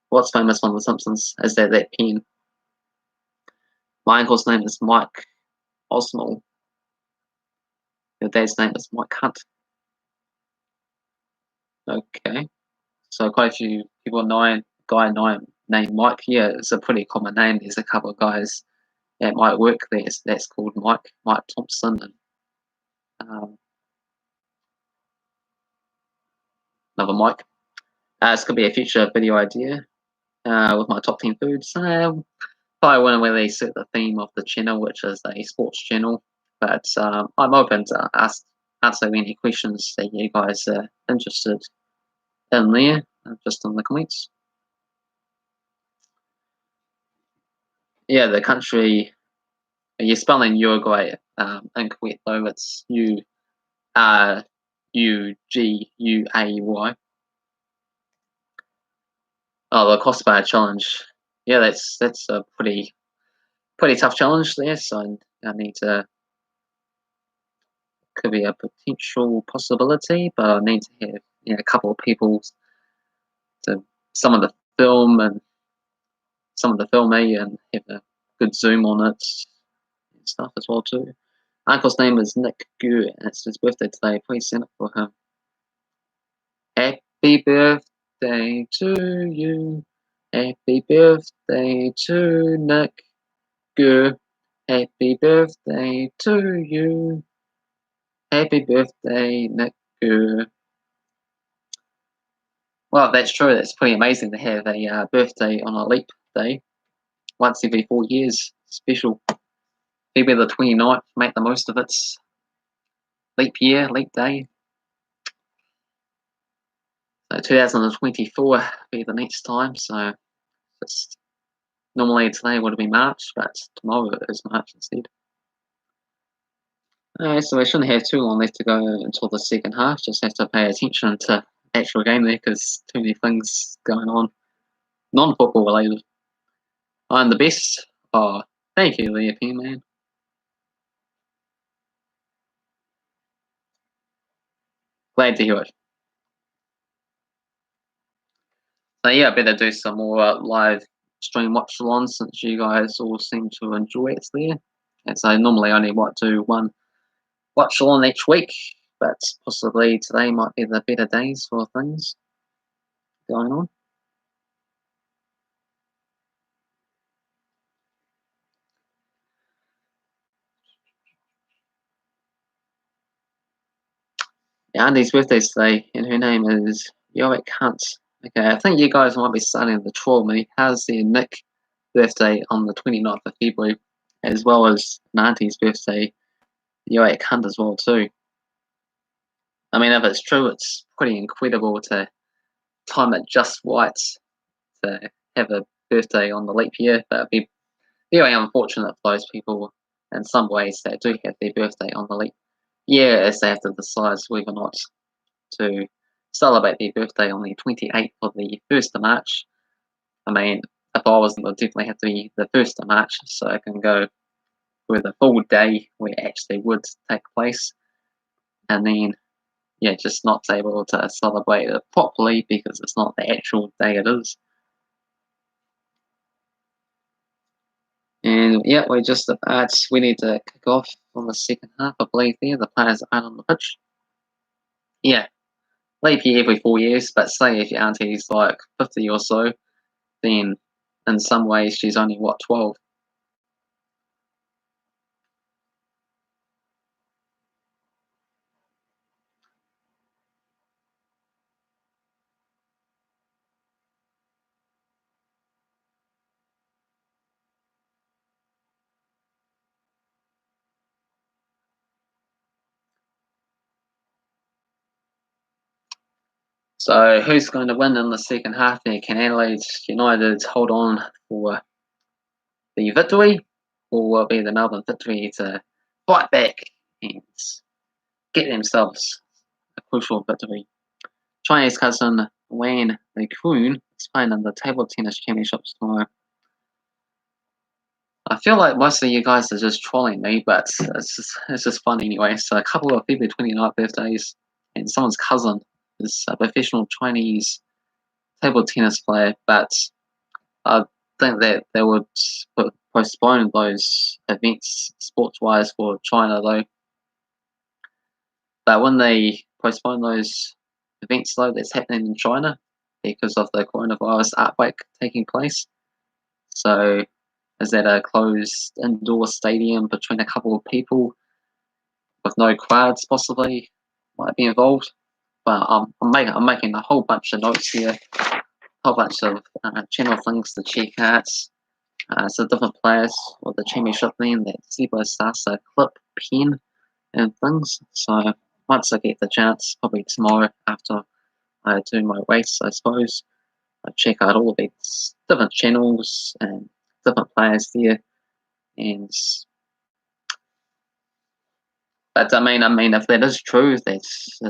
What's famous from The Simpsons is that pen. My uncle's name is Mike Osmond. Your dad's name is Mike Hunt. Okay. So quite a few people know a guy named Mike. Yeah, it's a pretty common name. There's a couple of guys that might work there that's called Mike Thompson. And another Mike. This could be a future video idea with my top 10 foods. Probably wouldn't really suit the theme of the channel, which is a sports channel. But I'm open to answer any questions that you guys are interested in there, just in the comments. Yeah, the country. You're spelling Uruguay incorrect though. It's Uguay. Oh, the crossbar challenge. Yeah, that's a pretty tough challenge there. So I need to. Could be a potential possibility, but I need to have a couple of people to some of the film and some of the filming and have a good zoom on it and stuff as well too. Uncle's name is Nick Gu, and it's his birthday today. Please send it for him. Happy birthday to you. Happy birthday to Nick. Goo. Happy birthday to you. Happy birthday, Nick Goo. Well, that's true. That's pretty amazing to have a birthday on a leap day. Once every 4 years. Special. February the 29th. Make the most of it. Leap year, leap day. So 2024 be the next time. So it's, normally today would have been March, but tomorrow is March instead. So we shouldn't have too long left to go until the second half. Just have to pay attention to the actual game there because too many things going on, non-football related. I'm the best. Oh, thank you, Leah P, man. Glad to hear it. So yeah, I better do some more live stream watch-alongs since you guys all seem to enjoy it there. And so I normally only do one watch-along each week, but possibly today might be the better days for things going on. Yeah, Andy's birthday today, and her name is Yoic Hunt. Okay, I think you guys might be starting the troll me. How's their Nick birthday on the 29th of February, as well as Auntie's birthday, Yoic Hunt as well too. I mean, if it's true, it's pretty incredible to time it just right to have a birthday on the leap year. But it'd be very unfortunate for those people in some ways that do have their birthday on the leap year, as they have to decide whether or not to celebrate their birthday on the 28th or the 1st of March. I mean, if I was, it would definitely have to be the 1st of March, so I can go with a full day where it actually would take place. And then, yeah, just not able to celebrate it properly because it's not the actual day it is. And yeah, we need to kick off on the second half, I believe there. The players aren't on the pitch. Yeah, leap year every 4 years, but say if your auntie's like 50 or so, then in some ways she's only, what, 12? So who's going to win in the second half there? Can Adelaide United hold on for the victory, or will it be the Melbourne Victory to fight back and get themselves a crucial victory? Chinese cousin Wayne the Coon is playing in the table tennis championships tomorrow. I feel like most of you guys are just trolling me, but it's just fun anyway. So a couple of February 29th birthdays, and someone's cousin is a professional Chinese table tennis player, but I think that they would postpone those events sports-wise for China though. But when they postpone those events though, that's happening in China because of the coronavirus outbreak taking place. So is that a closed indoor stadium between a couple of people with no crowds possibly might be involved? But I'm making a whole bunch of notes here, a whole bunch of channel things to check out. So different players with the championship name that Sebo starts a clip, pen, and things. So once I get the chance, probably tomorrow after I do my race, I suppose, I check out all of these different channels and different players there. And but I mean, if that is true, that's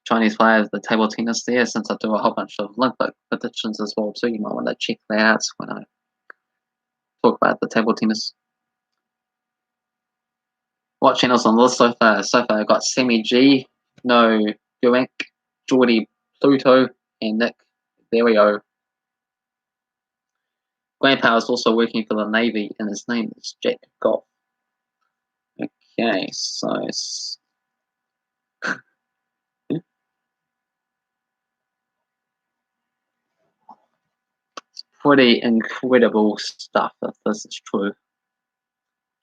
Chinese players, the table tennis there. Since I do a whole bunch of Olympic predictions as well too, you might want to check that out when I talk about the table tennis. What channels on the list so far? So far, I've got Sammy G, No Guink, Geordie Pluto, and Nick Therio. Grandpa is also working for the Navy, and his name is Jack Goff. Okay, so it's pretty incredible stuff if this is true.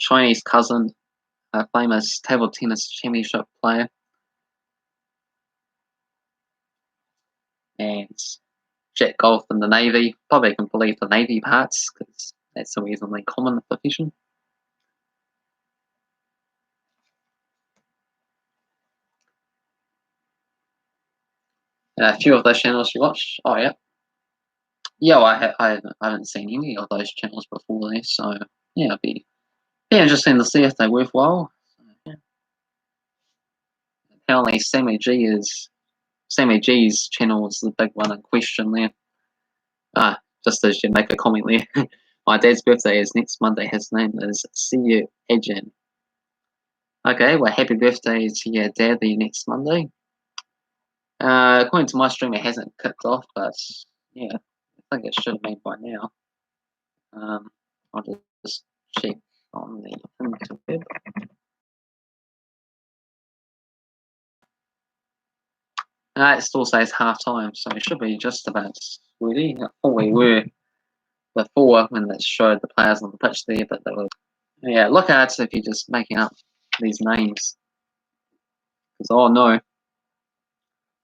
Chinese cousin, a famous table tennis championship player, and jet golf in the Navy. Probably can believe the Navy parts because that's a reasonably common profession. A few of those channels you watch. Oh yeah, yeah. Well, I haven't seen any of those channels before there, so yeah, it'd be interesting to see if they're worthwhile. Yeah. Apparently, Sammy G's channel is the big one in question there. Just as you make a comment there, my dad's birthday is next Monday. His name is Siyu Ajin. Okay, well, happy birthday to your dad the next Monday. According to my stream, it hasn't kicked off, but yeah, I think it should have been by now. I'll just check on the interweb. It still says half time, so it should be just about ready. I thought we were before when they showed the players on the pitch there, but they were. Yeah, look at it if you're just making up these names. Because, oh no.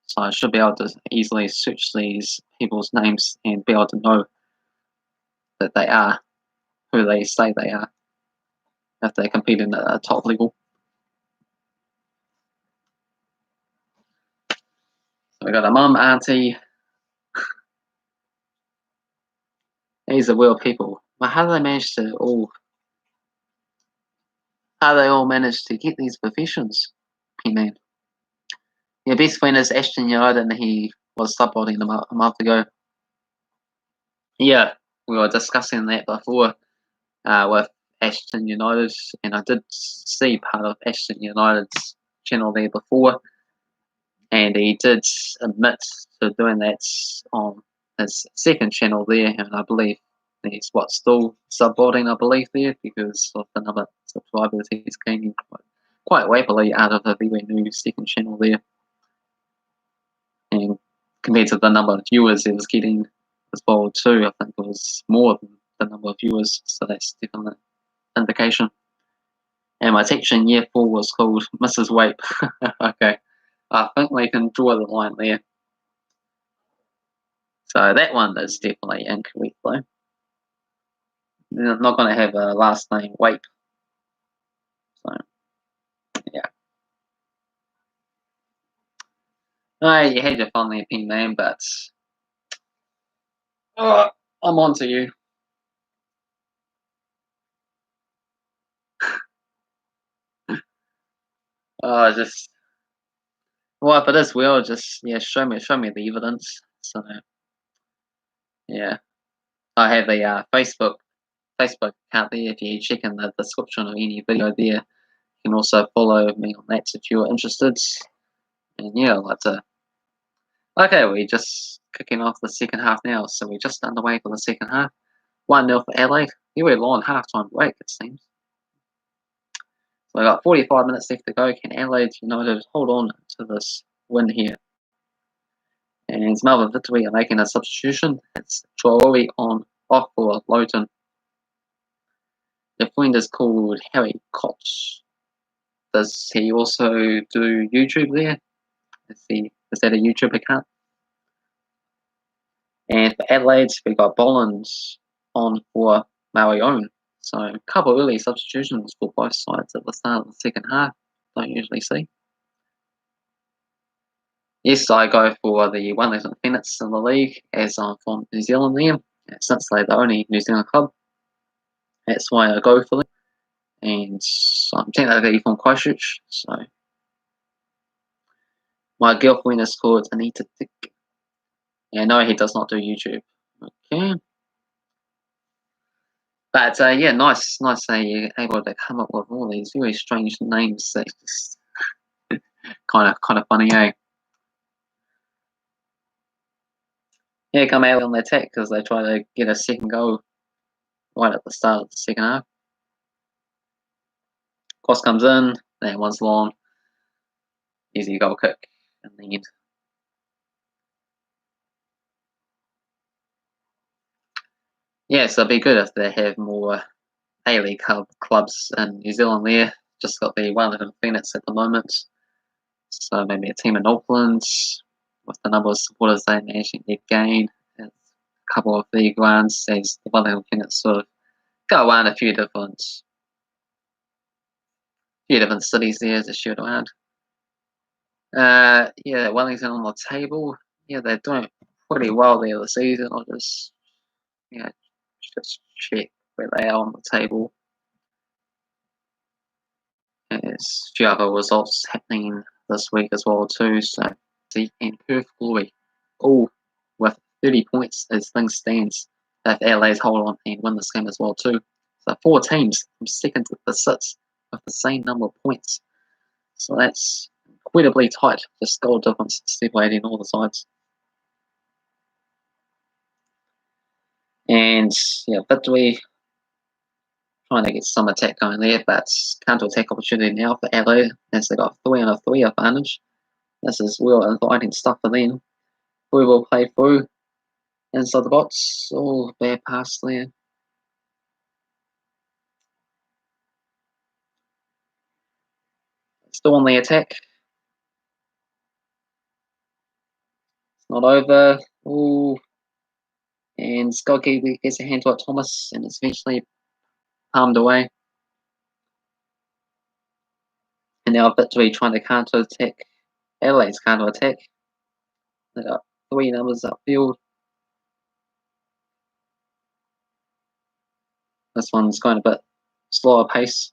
So I should be able to easily search these people's names and be able to know that they are who they say they are if they compete in the top level. So we got a mum, auntie. These are real people. But how do they manage to all? How do they all manage to get these professions? P-Man. Your best friend is Ashton Yard, and he was subbotting a month ago. Yeah, we were discussing that before with Ashton United, and I did see part of Ashton United's channel there before, and he did admit to doing that on his second channel there, and I believe he's still subbotting, I believe, there because of the number of subscribers he's gaining quite rapidly out of a very new second channel there, and compared to the number of viewers he was getting as well too, I think it was more than the number of viewers, so that's definitely an indication. And my section year 4 was called Mrs. Wape. Okay, I think we can draw the line there. So that one is definitely incorrect though. They're not going to have a last name Wape. So, yeah. You had your fun there, Ping Man, but I'm on to you. Just well, if it is well, just show me the evidence. So yeah, I have a Facebook account there. If you check in the description of any video there, you can also follow me on that if you're interested. And yeah, I'd like to. Okay, we're just kicking off the second half now, so we're just underway for the second half. 1-0 for Adelaide. Here we're long half-time break, it seems. So I got 45 minutes left to go. Can Adelaide United hold on to this win here? And it's Melbourne Victory are making a substitution. It's Traore off for Lowton. The friend is called Harry Koch. Does he also do YouTube there? Is that a YouTube account? And for Adelaide, we got Bollins on for Marion. So a couple of early substitutions for both sides at the start of the second half. Don't usually see. Yes, I go for the Wellington Phoenix in the league, as I'm from New Zealand there. Since they're the only New Zealand club, that's why I go for them. And I'm technically from Christchurch, so my girlfriend is called Anita Dick. Yeah, no, he does not do YouTube. Okay. But yeah, nice that you're able to come up with all these very strange names. That's just kind of funny, eh? Yeah, come out on the attack because they try to get a second goal right at the start of the second half. Cross comes in, that one's long. Easy goal kick in the end. Yeah, so it'd be good if they have more A-League clubs in New Zealand there. Just got the Wellington Phoenix at the moment. So maybe a team in Auckland with the number of supporters they managing to gain. And a couple of the grounds as the Wellington Phoenix sort of go around a few different cities there as a shoot around. Yeah, Wellington on the table. Yeah, they're doing pretty well there this season. I'll just just check where they are on the table. There's a few other results happening this week as well too. So and Perth Glory, all with 30 points as things stands. If Adelaide's hold on and win this game as well too. So 4 teams from second to the sixth with the same number of points. So that's incredibly tight. Just goal difference separating all the sides. And yeah, Victory trying to get some attack going there, but counter-attack opportunity now for Adelaide as they got 3 on a 3 advantage. This is real inviting stuff for them. We will play through inside the box. Oh, bad pass there. Still on the attack. It's not over. Ooh. And goalkeeper gets a hand to it, Thomas, and it's eventually palmed away. And now Victory trying to counter-attack. Adelaide's counter-attack. They got 3 numbers upfield. This one's going a bit slower pace.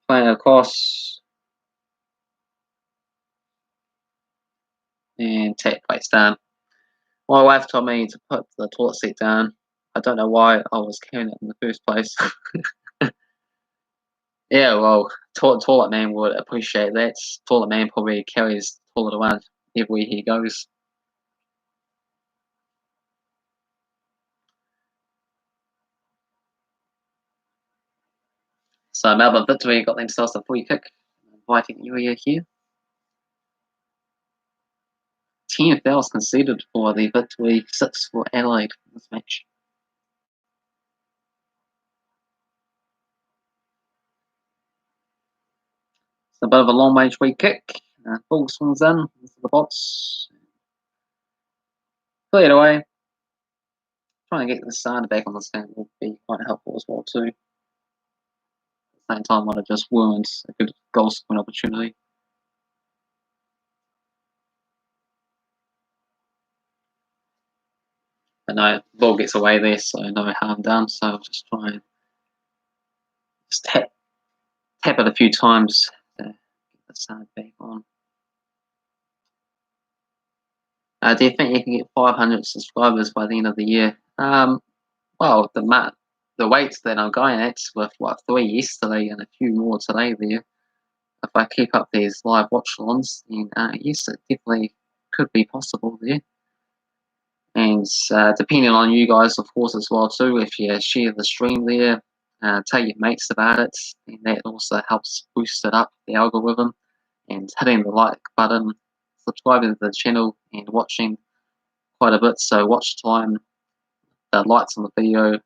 Playing across. And tap place down. My wife told me to put the toilet seat down. I don't know why I was carrying it in the first place. Yeah, well, toilet man would appreciate that. Toilet man probably carries the toilet around everywhere he goes. So Melbourne Victory got themselves a free kick. Inviting area here. 10 fouls conceded for the Victory, 6 for Adelaide in this match. It's a bit of a long range free kick. Ball swings in into the box. Cleared away. Trying to get the side back on this game will be quite helpful as well too. At the same time, might have just ruined a good goal scoring opportunity. But no, the ball gets away there, so no harm done. So I'll just try and just tap it a few times to get the side back on. Do you think you can get 500 subscribers by the end of the year? Well, the weights that I'm going at with 3 yesterday and a few more today there, if I keep up these live watch-alongs, then yes, it definitely could be possible there. And depending on you guys, of course, as well too, if you share the stream there, tell your mates about it, and that also helps boost it up, the algorithm, and hitting the like button, subscribing to the channel, and watching quite a bit. So watch time, the likes on the video,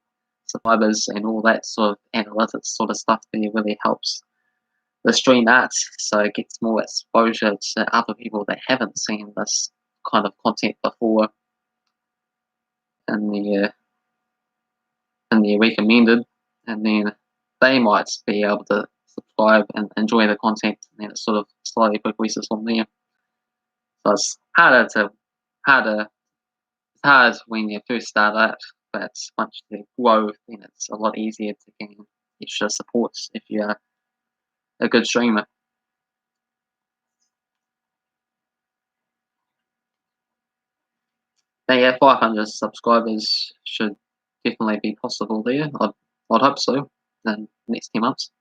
subscribers, and all that sort of analytics sort of stuff there really helps the stream out, so it gets more exposure to other people that haven't seen this kind of content before in the recommended, and then they might be able to subscribe and enjoy the content, and then it sort of slowly progresses from there. So it's hard when you first start out, but once you grow, then it's a lot easier to gain extra support if you're a good streamer. Yeah, 500 subscribers should definitely be possible there. I'd hope so in the next 10 months.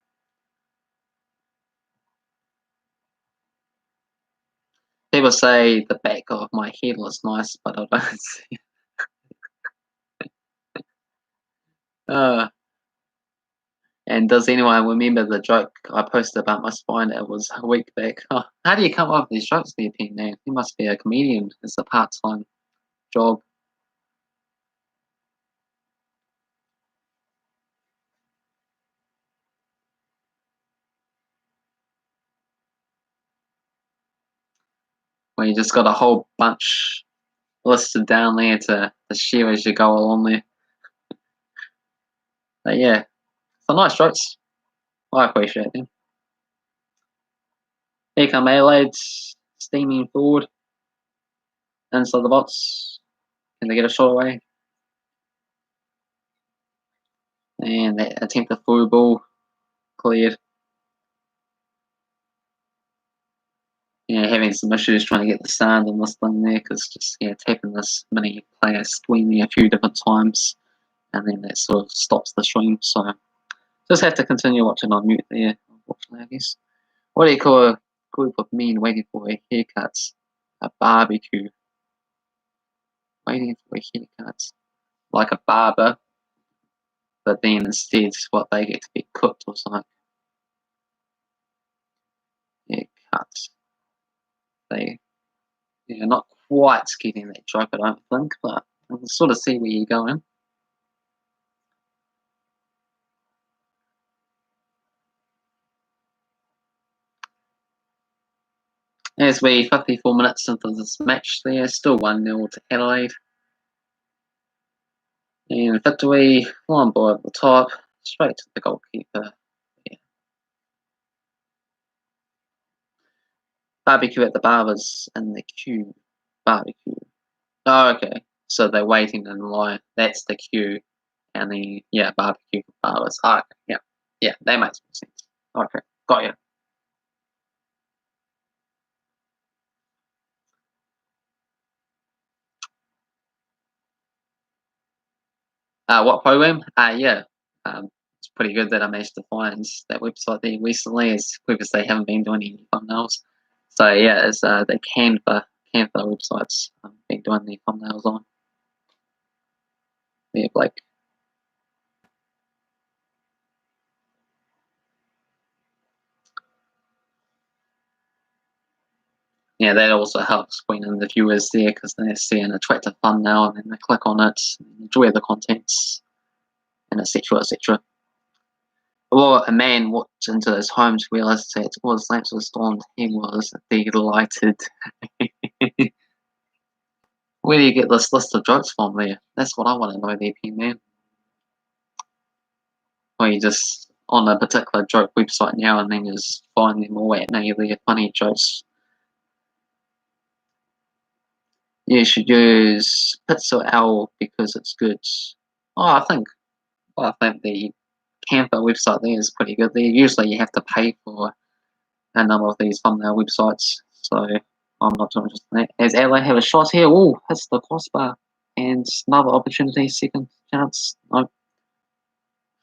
People say the back of my head looks nice, but I don't see it. And does anyone remember the joke I posted about my spine? It was a week back. Oh, how do you come up with these jokes there, Pen Man? You must be a comedian. It's a part-time job. where you just got a whole bunch listed down there to share as you go along there. But yeah, some nice strokes. I appreciate them. Here come Adelaide, steaming forward inside the box. Can they get a shot away? And that attempt at through ball cleared. Having some issues trying to get the sound on this thing there, because just tapping this mini player screen there a few different times, and then that sort of stops the stream. So just have to continue watching on mute there, unfortunately, I guess. What do you call a group of men waiting for a haircut? A barbecue. Waiting for a haircut. Like a barber, but then instead what they get to get cooked or something. Haircut. They're not quite getting that joke, I don't think, but I can sort of see where you're going. As we 54 minutes into this match there, still 1-0 to Adelaide. And Victory, line ball at the top, straight to the goalkeeper. Barbecue at the barbers in the queue. Barbecue. Oh, okay. So they're waiting in line. That's the queue. And then, barbecue for barbers. Oh, okay. Yeah, that makes more sense. Okay, got you. What program? It's pretty good that I managed to find that website there recently, as because they haven't been doing any thumbnails. So yeah, it's the Canva websites been doing the thumbnails on. Yeah, Blake. Yeah, that also helps bring in the viewers there, because they see an attractive thumbnail and then they click on it, enjoy the contents, and etc. etc. Well, a man walked into his home to realise that all his lamps were stormed. He was delighted. Where do you get this list of jokes from there? That's what I want to know there, P-Man. Or you just on a particular joke website now and then you just find them all at me, they're funny jokes. You should use Pixel L because it's good. I think the Canva website there is pretty good there. Usually you have to pay for a number of these thumbnail websites, so I'm not too interested in that. As Adelaide have a shot here, hits the crossbar, and another opportunity, second chance. No,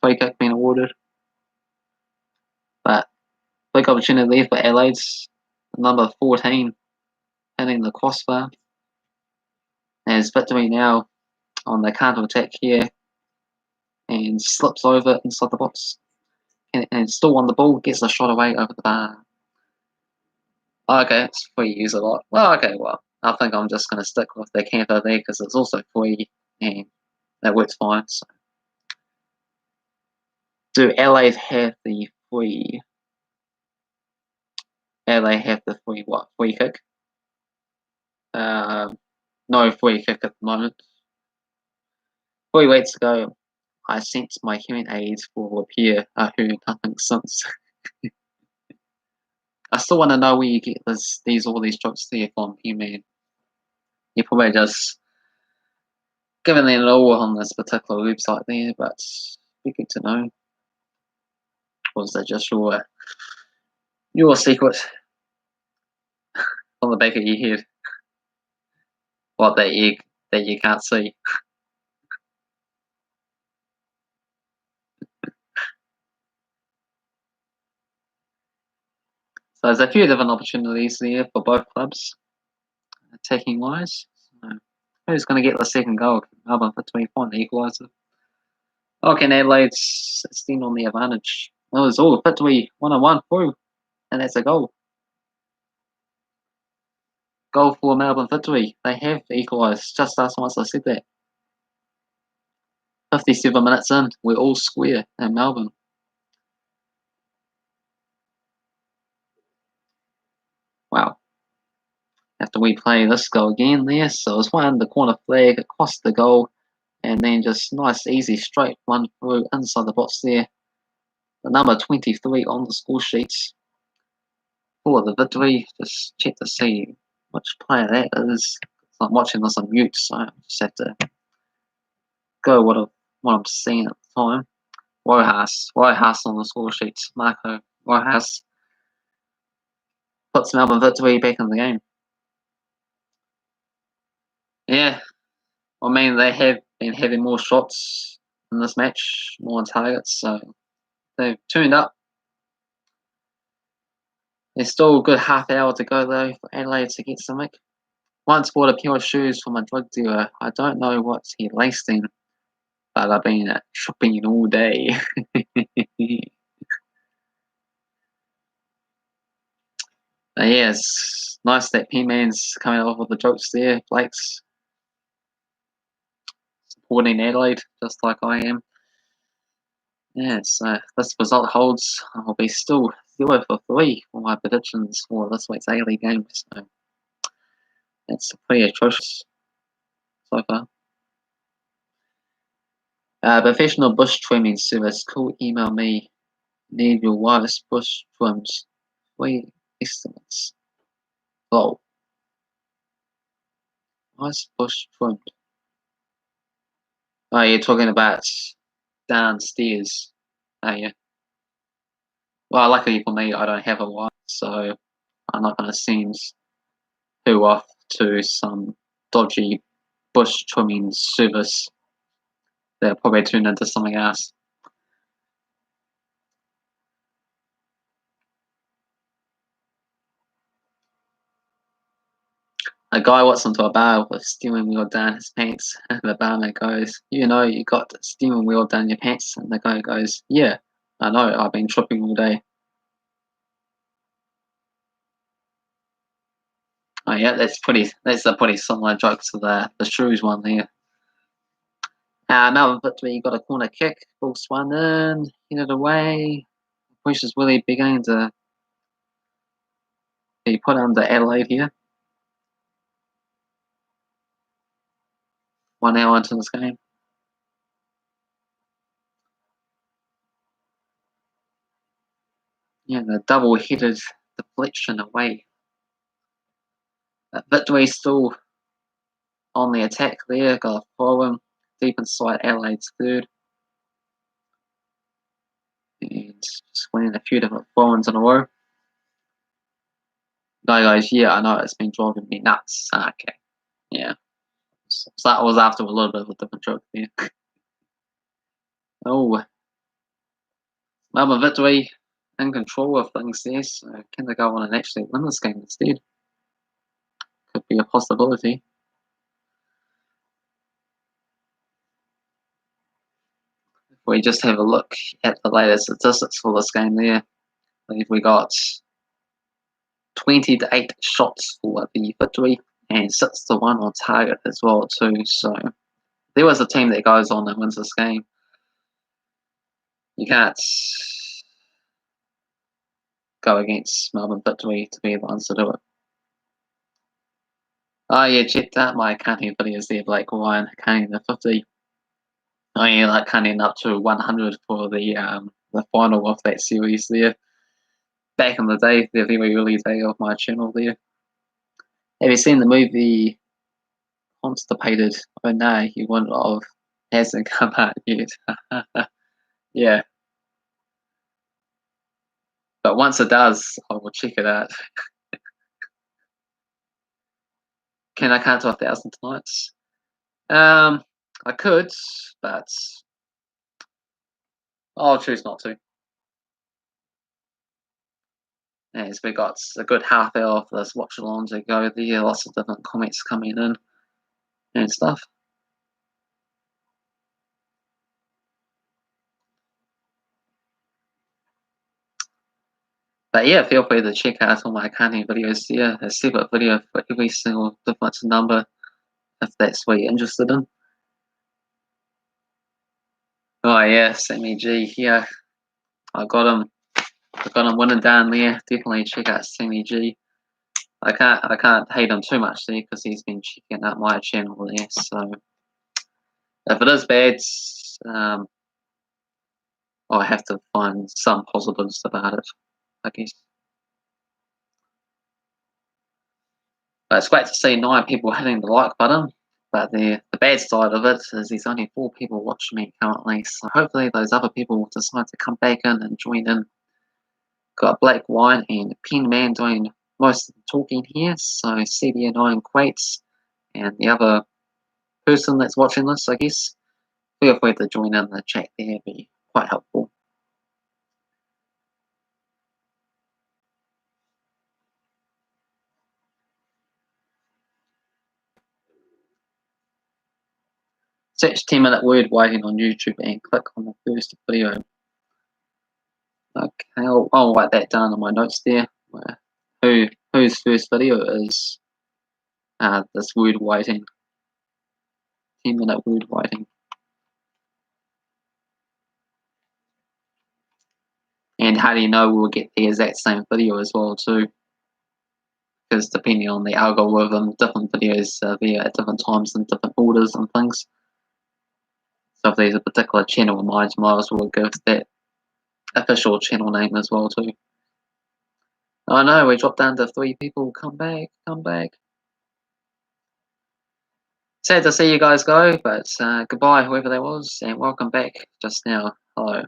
free kick being awarded, but big opportunity there for Adelaide's number 14 hitting the crossbar. As Victory now on the counter attack here, and slips over inside the box, and still on the ball, gets a shot away over the bar. Okay, it's free use a lot. Well, okay, I think I'm just going to stick with the Canva there because it's also free and that works fine. So, do Adelaide have the free? Adelaide have the free what? Free kick? No free kick at the moment. 3 weeks ago, I sent my hearing aids for repair. I heard nothing since. I still want to know where you get all these jokes there from, man. You're probably just giving it all on this particular website there, but it'd be good to know. Or is that just your secret on the back of your head? What, that you can't see? So there's a few different opportunities there for both clubs, attacking wise. So who's going to get the second goal? Melbourne Victory find the equaliser. Okay, Adelaide's extend on the advantage. Oh, it's all Victory 1-1 through, and that's a goal. Goal for Melbourne Victory. They have equalised just as once I said that. 57 minutes in, we're all square in Melbourne. Wow. Have to replay this goal again there. So it was one under corner flag across the goal, and then just nice, easy, straight one through inside the box there. The number 23 on the score sheets for the victory. Just check to see which player that is. I'm watching this on mute, so I just have to go what I'm seeing at the time. Rojas on the score sheets. Marco Rojas puts Melbourne Victory back in the game. Yeah, I mean, they have been having more shots in this match, more on targets, so they've tuned up. There's still a good half hour to go, though, for Adelaide to get something. Once bought a pair of shoes from a drug dealer. I don't know what he laced in, but I've been shopping all day. Yeah, it's nice that P-Man's coming off with the jokes there. Blake's supporting Adelaide, just like I am. Yeah, so this result holds. I'll be still 0 for 3 for my predictions for this week's A-League game. So it's pretty atrocious so far. Professional bush trimming service. Cool, email me. Need your wireless bush trims. 3 estimates. Oh, wireless bush trimmed. Oh, you're talking about downstairs. Oh, yeah. Well, luckily for me, I don't have a wife, so I'm not going to send her off to some dodgy bush trimming service. They'll probably turn into something else. A guy walks into a bar with steering wheel down his pants, and the barman goes, "You know, you got the steering wheel down your pants." And the guy goes, "Yeah, I know, I've been tripping all day." Oh yeah, that's a pretty similar joke to the shoes one there. Melbourne Victory got a corner kick, forced one in, headed away. Push is really beginning to be put under Adelaide here. 1 hour into this game. Yeah, the double-headed deflection away. Victory still on the attack there. Got a throw-in deep inside Adelaide's third. And just winning a few different throw-ins in a row. Guy goes, "Yeah, I know, it's been driving me nuts." Okay, yeah. So that was after a little bit of a different joke there. Oh, Melbourne Victory in control of things there, so can they go on and actually win this game instead? Could be a possibility. If we just have a look at the latest statistics for this game there, I believe we got 28 shots for the Victory and 6-1 on target as well too. So there was a team that goes on and wins this game. You can't go against Melbourne Victory to be the ones to do it. Oh yeah, check out my counting videos there, Blake Ryan counting the 50. Oh yeah, like counting up to 100 for the final of that series there. Back in the day, the very early day of my channel there. Have you seen the movie Constipated? Oh no, you wouldn't have. Hasn't come out yet. Yeah, but once it does, I will check it out. Can I count to 1,000 tonight? I could, but I'll choose not to. As we got a good half hour of this watch along to go there, lots of different comments coming in and stuff. But yeah, feel free to check out all my counting videos here. A separate video for every single different number, if that's what you're interested in. Oh yeah, Sammy G here. I got him winning down there. Definitely check out Sammy G. I can't hate him too much there because he's been checking out my channel there. So if it is bad, um, I have to find some positives about it, I guess. But it's great to see 9 people hitting the like button. But the bad side of it is there's only 4 people watching me currently. So hopefully those other people will decide to come back in and join in. Got Black Wine and Pen Man doing most of the talking here. So CBN9 Quates and the other person that's watching this, I guess, feel free to join in the chat there. It'd be quite helpful. Search 10-minute word waiting on YouTube and click on the first video. Okay, I'll write that down in my notes there. Whose first video is this word waiting. 10-minute word waiting. And how do you know we'll get the exact same video as well too? Because depending on the algorithm, different videos are there at different times and different orders and things. So if there's a particular channel of mine, might as well give that official channel name as well too. Oh no, we dropped down to 3 people. Come back, come back. Sad to see you guys go, but goodbye, whoever that was, and welcome back just now. Hello.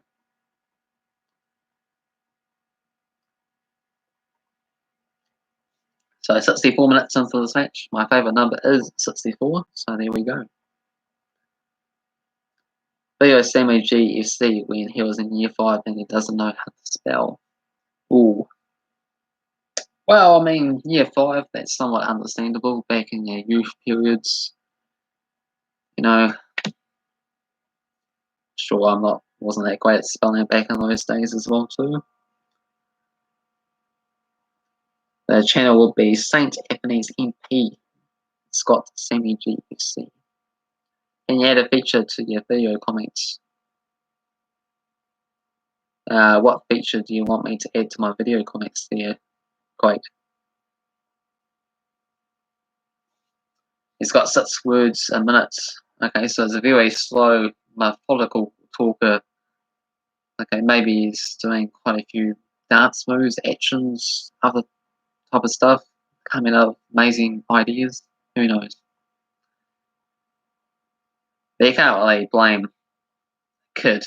So 64 minutes into this match. My favourite number is 64, so there we go. Theo Sammy GFC when he was in year 5 and he doesn't know how to spell. Ooh. Well, I mean, year 5, that's somewhat understandable back in your youth periods. You know, sure, wasn't that great at spelling back in those days as well too. The channel will be Saint Anthony's MP, Scott Sammy GFC. Can you add a feature to your video comments? What feature do you want me to add to my video comments there? Great. He's got 6 words a minute. Okay, so it's a very slow, methodical talker. Okay, maybe he's doing quite a few dance moves, actions, other type of stuff, coming up with amazing ideas. Who knows? But you can't really blame kid,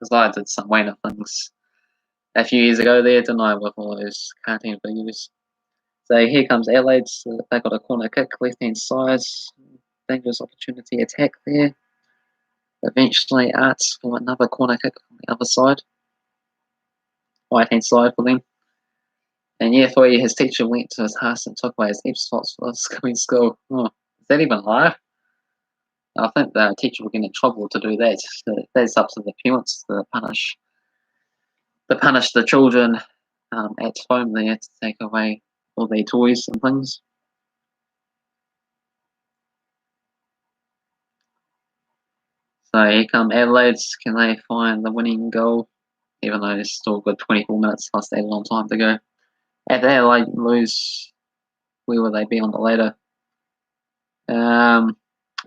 because I did some Wayne things a few years ago there, didn't I, with all those cartoon videos. So here comes Adelaide. So they got a corner kick, left hand side, dangerous opportunity attack there. Eventually Arts for another corner kick on the other side, right hand side for them. And year 3, his teacher went to his house and took away his F-spots for his coming school. Oh, is that even live? I think the teacher will get in trouble to do that. So that's up to the parents to punish the children at home there to take away all their toys and things. So here come Adelaide. Can they find the winning goal? Even though it's still got 24 minutes plus that long time to go. If Adelaide lose, where will they be on the ladder?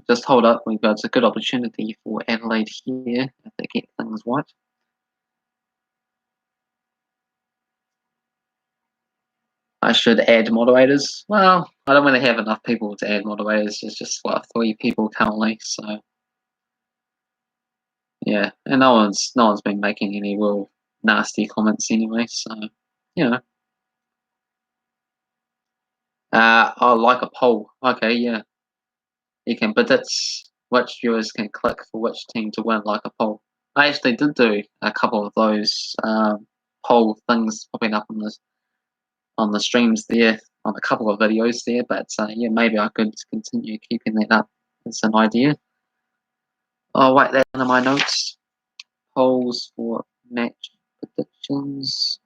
Just hold up. We've got a good opportunity for Adelaide here if they get things right. I should add moderators. Well, I don't really have enough people to add moderators. It's just what 3 people currently. So yeah, and no one's been making any real nasty comments anyway. So you know, I like a poll. Okay, yeah, you can predict which viewers can click for which team to win, like a poll. I actually did do a couple of those poll things popping up on the streams there, on a couple of videos there. But yeah, maybe I could continue keeping that up. It's an idea. I'll write that into my notes. Polls for match predictions.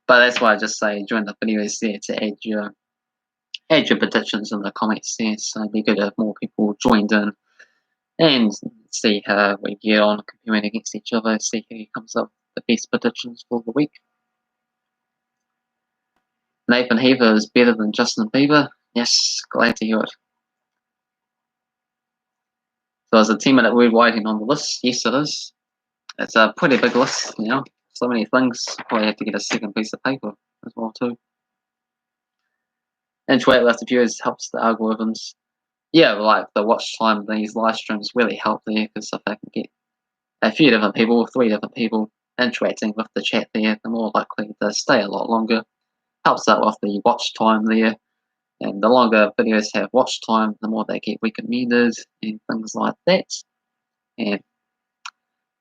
But that's why I just say join the videos there to add your predictions in the comments there. So it'd be good if more people joined in and see how we get on comparing against each other, see who comes up the best predictions for the week. Nathan Heaver is better than Justin Bieber. Yes, glad to hear it. So is a 10-minute word waiting on the list? Yes, it is. It's a pretty big list, you know. So many things. Probably have to get a second piece of paper as well too. And weightlifting viewers helps the algorithms. Yeah, like the watch time, these live streams really help there because if I can get a few different people, 3 different people interacting with the chat there, the more likely to stay a lot longer. Helps out with the watch time there. And the longer videos have watch time, the more they get recommended and things like that. And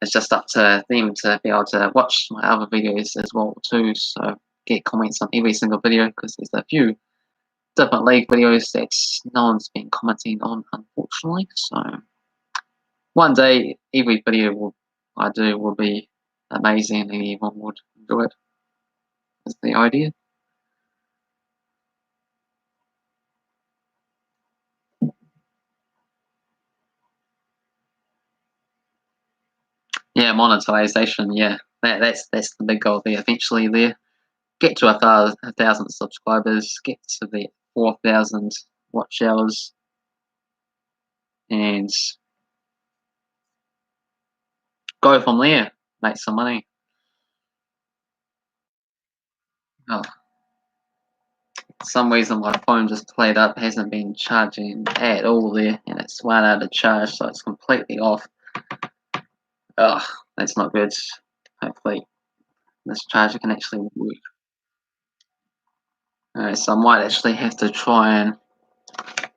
it's just up to them to be able to watch my other videos as well too. So get comments on every single video because there's a few different league videos that no one's been commenting on, unfortunately. So one day, every video I do will be amazing and everyone would enjoy it. That's the idea. Yeah, monetization. Yeah, that's the big goal there. Eventually, there get to 1,000 subscribers, get to the 4,000 watch hours, and go from there. Make some money. Oh, for some reason my phone just played up, hasn't been charging at all there, and it's run out of charge, so it's completely off. Oh, that's not good. Hopefully this charger can actually work. Alright, so I might actually have to try and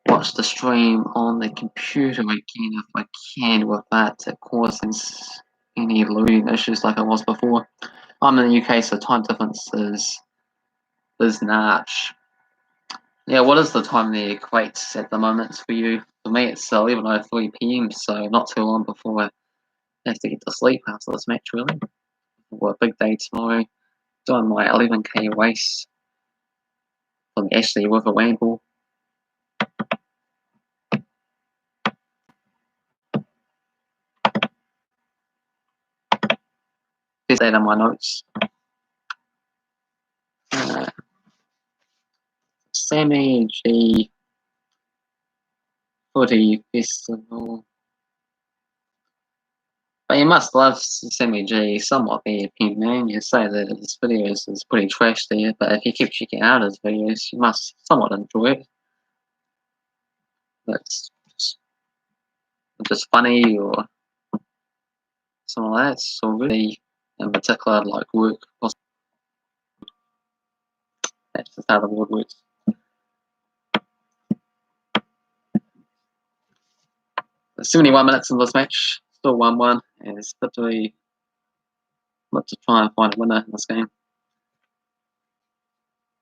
watch the stream on the computer again if I can without it causing any loading issues like it was before. I'm in the UK, so time difference is March. Yeah, what is the time there equates at the moment for you? For me, it's 11:03 p.m., so not too long before I have to get to sleep after this match, really. What a big day tomorrow. Doing my 11k race from Ashley with a Wamble. There's that in my notes. Sammy G Footy Festival. But you must love Sammy G somewhat the opinion, man. You say that his videos is pretty trash there, but if you keep checking out his videos, you must somewhat enjoy it. That's just funny or something like that. So really, in particular, like work. That's just how the word works. 71 minutes in this match, still 1-1, and it's literally not to try and find a winner in this game.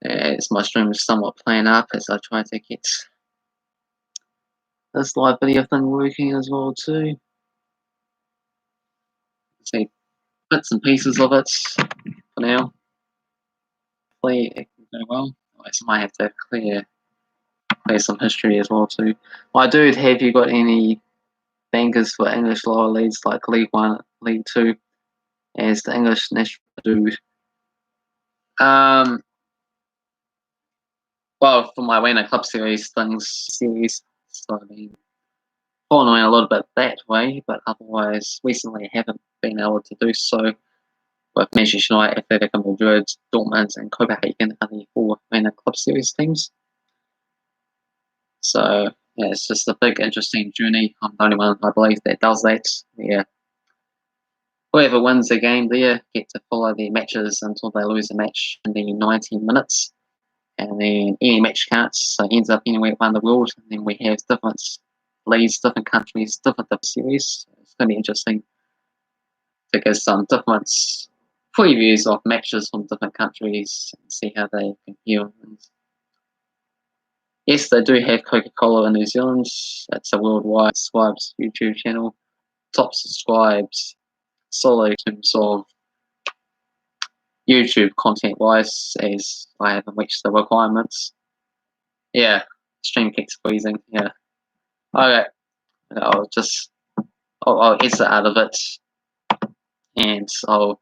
As my stream is somewhat playing up as I try to get this live video thing working as well too. See bits and pieces of it for now. Hopefully it can go well. I might have to clear some history as well too. I do have you got any bankers for English lower leagues like League 1, League 2 as the English national dude? Well, for my Wiener Club Series series, so I mean, following a little bit that way, but otherwise, recently I haven't been able to do so with Manchester United, Atletico Madrid, Dortmund, and Copenhagen are the 4 Wiener Club Series teams. So, yeah, it's just a big, interesting journey. I'm the only one, I believe, that does that. Yeah. Whoever wins the game there get to follow their matches until they lose a match in the 90 minutes. And then any match counts, so it ends up anywhere around the world. And then we have different leagues, different countries, different series. It's going to be interesting to get some different previews of matches from different countries and see how they compare. Yes, they do have Coca-Cola in New Zealand. It's a worldwide subscribed YouTube channel. Top subscribed, solid in terms of YouTube content-wise, as I haven't reached the requirements. Yeah, stream keeps freezing. Yeah. Okay. I'll exit out of it and I'll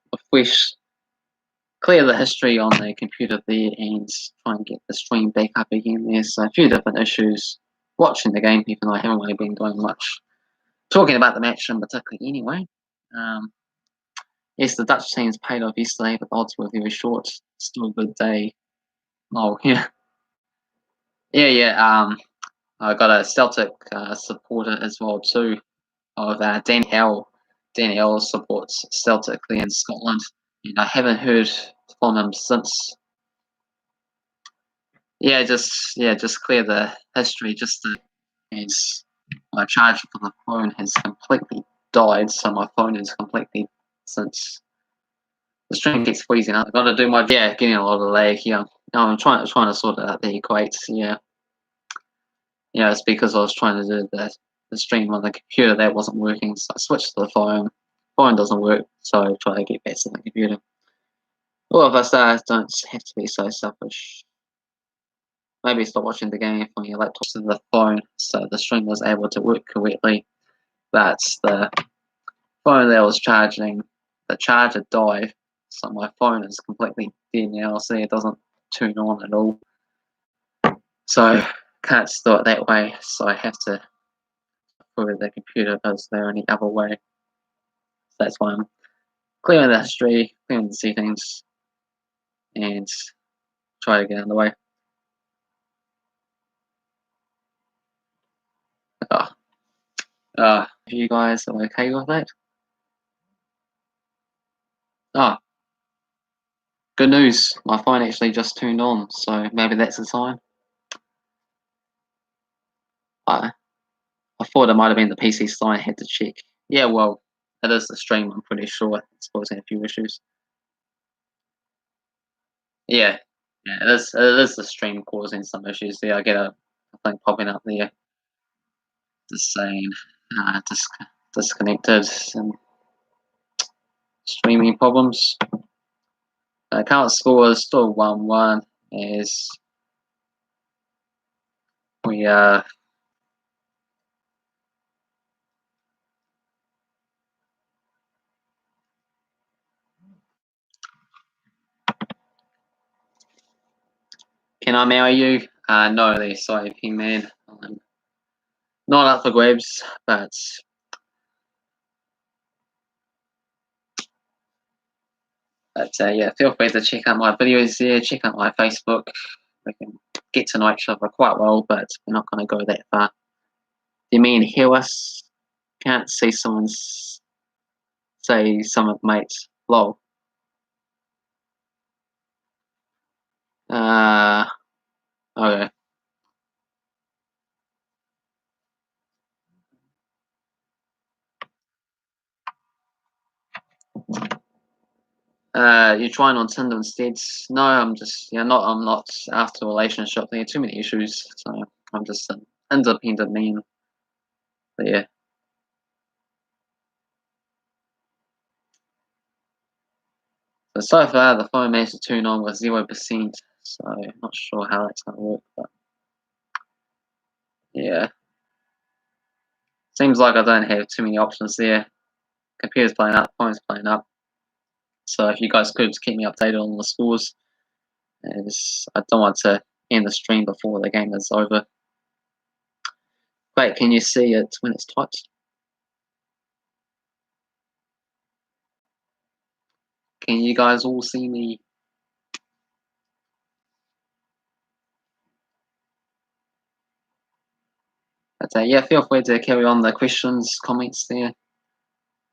clear the history on the computer there and try and get the stream back up again. There's a few different issues watching the game, even though I haven't really been doing much talking about the match in particular anyway. Um, yes, the Dutch teams paid off yesterday, but the odds were very short. Still a good day. Oh, yeah. Yeah. I got a Celtic supporter as well too, of Danny L. Danny L supports Celtic there in Scotland, and I haven't heard from him since. Just clear the history. As my charger for the phone has completely died, so my phone is completely since the stream keeps freezing up. I've got to do my getting a lot of lag here. No, I'm trying to sort it out the equates. It's because I was trying to do the stream on the computer that wasn't working, so I switched to the phone. Phone doesn't work, so I try to get back to the computer. All of us don't have to be so selfish. Maybe stop watching the game from your laptop to the phone, so the stream was able to work correctly. That's the phone that I was charging. The charger died, so my phone is completely dead now. See, it doesn't turn on at all. So can't do it that way. So I have to put the computer because there any other way. So that's why I'm clearing the history, clearing the settings, and try to get in the way. If you guys are okay with that? Good news. My phone actually just turned on, so maybe that's a sign. I thought it might have been the PC sign. I had to check. Yeah, well, it is the stream. I'm pretty sure it's causing a few issues. Yeah, it is. It is the stream causing some issues there. I get a thing popping up there, just saying disconnected and streaming problems. Current score is still 1-1 as we Can I marry you? No, there. Sorry, P-Man. I'm not up for grabs, but feel free to check out my videos there. Check out my Facebook. We can get to know each other quite well, but we're not going to go that far. Do you mean hear us? Can't see someone say some of mates. Lol. Okay. You're trying on Tinder instead? No, I'm just I'm not after a relationship. There are too many issues, so I'm just an independent man. There. So far, the phone managed to turn on with 0%, so not sure how that's going to work, but yeah. Seems like I don't have too many options there. Computer's playing up, phone's playing up. So if you guys could keep me updated on the scores, as I don't want to end the stream before the game is over. Wait, can you see it when it's typed? Can you guys all see me? But feel free to carry on the questions, comments there,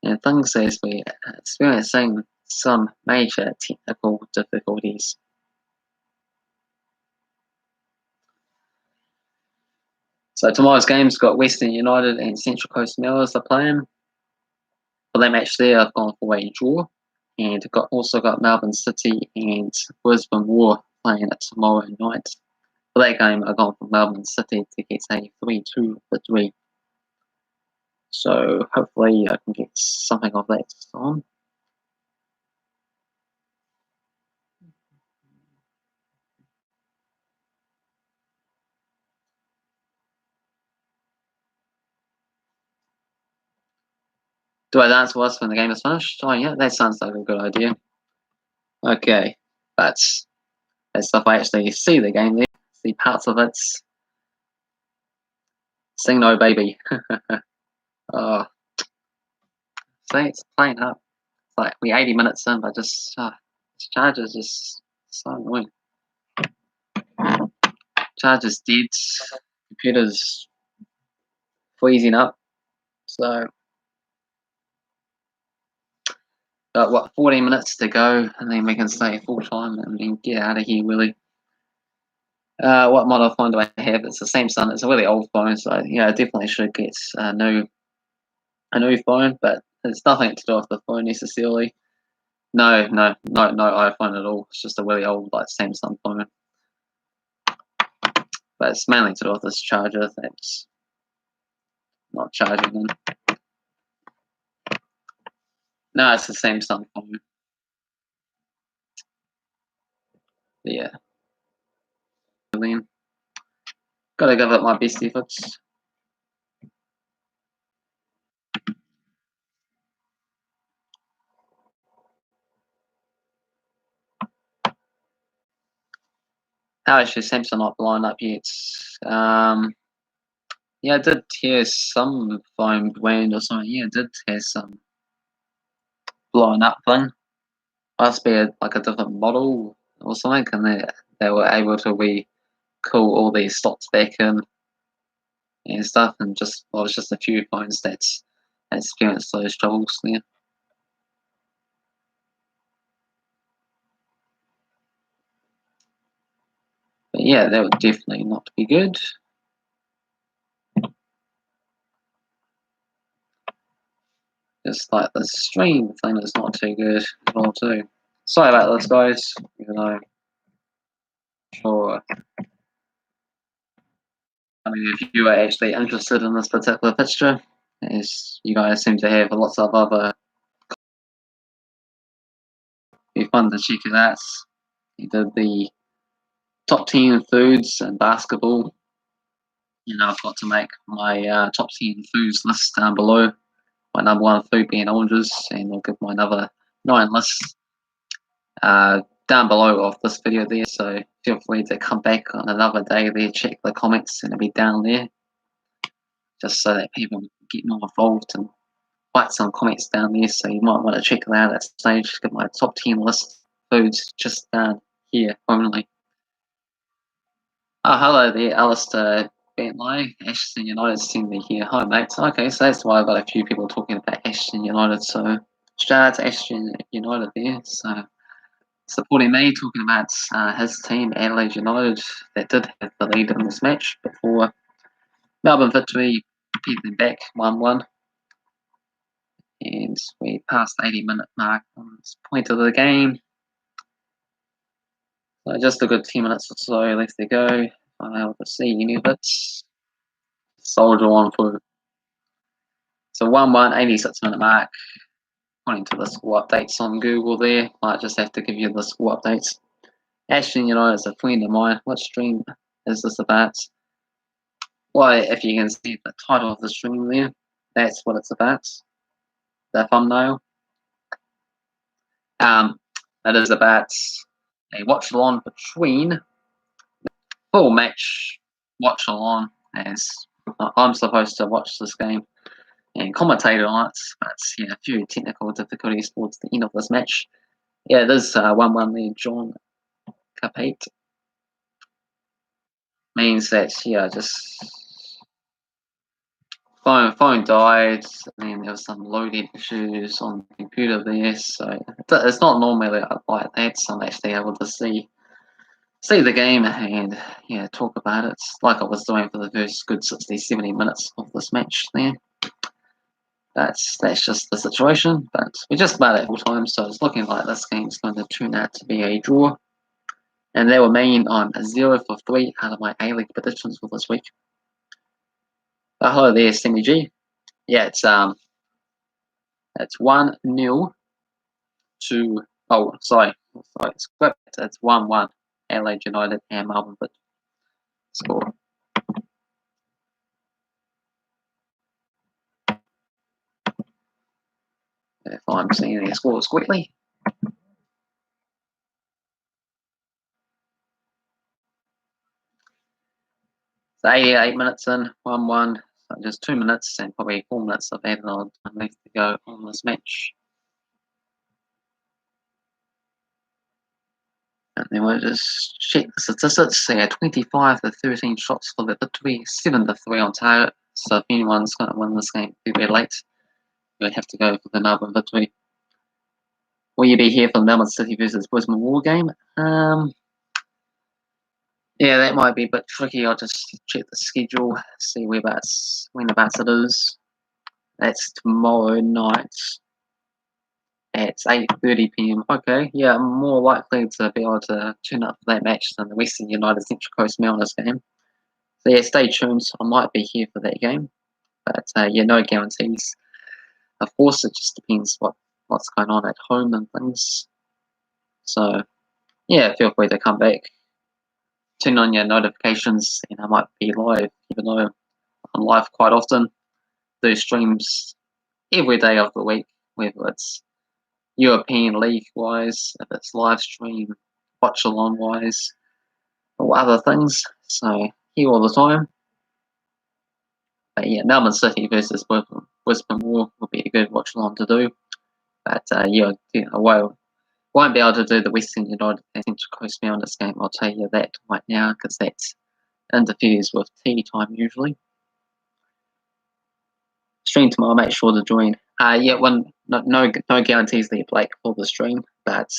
and things as we're experiencing some major technical difficulties. So tomorrow's game's got Western United and Central Coast Mariners are playing. For that match there, I've gone for a draw, and also got Melbourne City and Brisbane Roar playing it tomorrow night. For that game, I've gone for Melbourne City to get a 3-2 victory. So hopefully I can get something of that on. Do I dance with us when the game is finished? Oh yeah, that sounds like a good idea. Okay, that's if I actually see the game there, see parts of it. Sing no baby. Oh, see, it's playing up. It's like we 80 minutes in, but just this charge is just so annoying. Charge is dead. Computer's freezing up. So, got what, 14 minutes to go, and then we can stay full time and then get out of here, really. What model phone do I have? It's the Samsung. It's a really old phone, so yeah, I definitely should get a new phone, but it's nothing to do with the phone necessarily. No iPhone at all. It's just a really old like Samsung phone. But it's mainly to do with this charger that's not charging in. No, it's the Samsung phone. Yeah. Then gotta give it my best efforts. How is your Samsung not blown up yet? Yeah, I did hear some phone brand or something. Yeah, I did hear some blowing up thing. Must be like a different model or something, and they were able to call all these slots back in and stuff, and just well, it's just a few phones that's experienced those troubles there. But yeah, that would definitely not be good. Just like the stream thing is not too good at all too. Sorry about this, guys. Even though, sure. I mean, if you are actually interested in this particular picture, as you guys seem to have lots of other, be fun to check it out. He did the top 10 foods and basketball. You know, I've got to make my top 10 foods list down below. My number one food being oranges, and I'll give my another 9 lists down below of this video there. So feel free to come back on another day there, check the comments, and it'll be down there, just so that people get more involved and write some comments down there. So you might want to check it out at that stage. Get my top 10 list foods just down here only. Oh, hello there, Alistair Bentley, Ashton United sent me here. Hi, mates. Okay, so that's why I've got a few people talking about Ashton United. So, shout out to Ashton United there. So, supporting me, talking about his team, Adelaide United, that did have the lead in this match before Melbourne Victory beat them back 1-1. And we passed the 80-minute mark on this point of the game. So, just a good 10 minutes or so left to go. I'm able to see any of it. Soldier on for so 1-1, 86-minute mark. According to the score updates on Google there, might just have to give you the score updates. Ashton United is a friend of mine. What stream is this about? Well, if you can see the title of the stream there, that's what it's about. The thumbnail. It is about a watch along between full match watch along, as I'm supposed to watch this game and commentator on it, but yeah, a few technical difficulties towards the end of this match. Yeah, there's 1-1 there, John Capate. Means that, yeah, just phone died, and then there was some loading issues on the computer there, so it's not normally like that, so I'm actually able to see the game and yeah, talk about it like I was doing for the first good 60-70 minutes of this match there. That's just the situation, but we're just about at full time, so it's looking like this game's going to turn out to be a draw. And that will mean I'm 0 for 3 out of my A-League predictions for this week. Hello there, Sammy G. Yeah, it's 1-0 to it's flipped. It's 1-1 Adelaide United and Melbourne Victory score. if I'm seeing any scores quickly. So 88 minutes in, 1-1. So just 2 minutes and probably 4 minutes of added on left to go on this match. And then we'll just check the statistics. So 25 to 13 shots for the Victory, 7 to 3 on target. So if anyone's going to win this game very late, you'll have to go for the Melbourne Victory. Will you be here for the Melbourne City versus Brisbane Roar game? Yeah, that might be a bit tricky. I'll just check the schedule, see whenabouts it is. That's tomorrow night at 8:30 PM. Okay, yeah, I'm more likely to be able to tune up for that match than the Western United Central Coast Mariners game. So yeah, stay tuned. I might be here for that game, but yeah, no guarantees. Of course, it just depends what's going on at home and things. So yeah, feel free to come back, turn on your notifications, and I might be live, even though I'm live quite often. Do streams every day of the week, whether it's European League wise, if it's live stream, watch along wise, or other things. So here all the time. But yeah, Melbourne City versus Brisbane Roar will be a good watch along to do. But yeah, I won't be able to do the Western United Central Coast Mariners game. I'll tell you that right now, because that interferes with tea time usually. Stream tomorrow, make sure to join. Yeah, no guarantees that you're Blake for the stream, but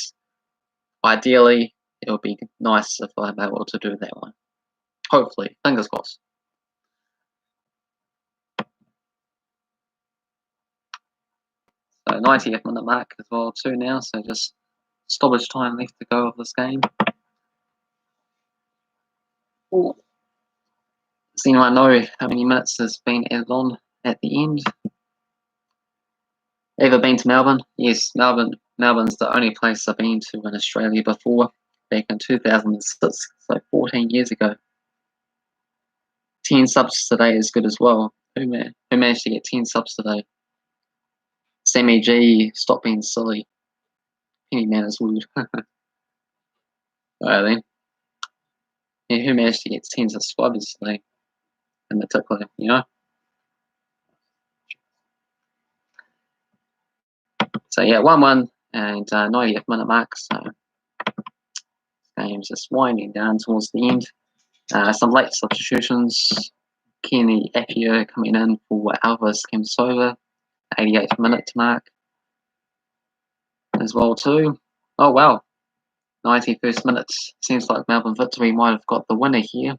ideally it would be nice if I'm able to do that one. Hopefully, fingers crossed. So 90th minute mark as well too now, so just stoppage time left to go of this game. Ooh. Does anyone know how many minutes has been added on at the end? Ever been to Melbourne? Yes, Melbourne's the only place I've been to in Australia before, back in 2006, so 14 years ago. 10 subs today is good as well. Who managed to get 10 subs today? Sammy G, stop being silly. Penny Man is rude. Alright then. Yeah, who managed to get 10 subscribers today? In particular, you know? So yeah, 1-1 and 90th minute mark. So game's just winding down towards the end. Some late substitutions. Kenny Appiah coming in for Alvis Kemsova, 88th minute mark as well too. Oh wow, 91st minute. Seems like Melbourne Victory might have got the winner here.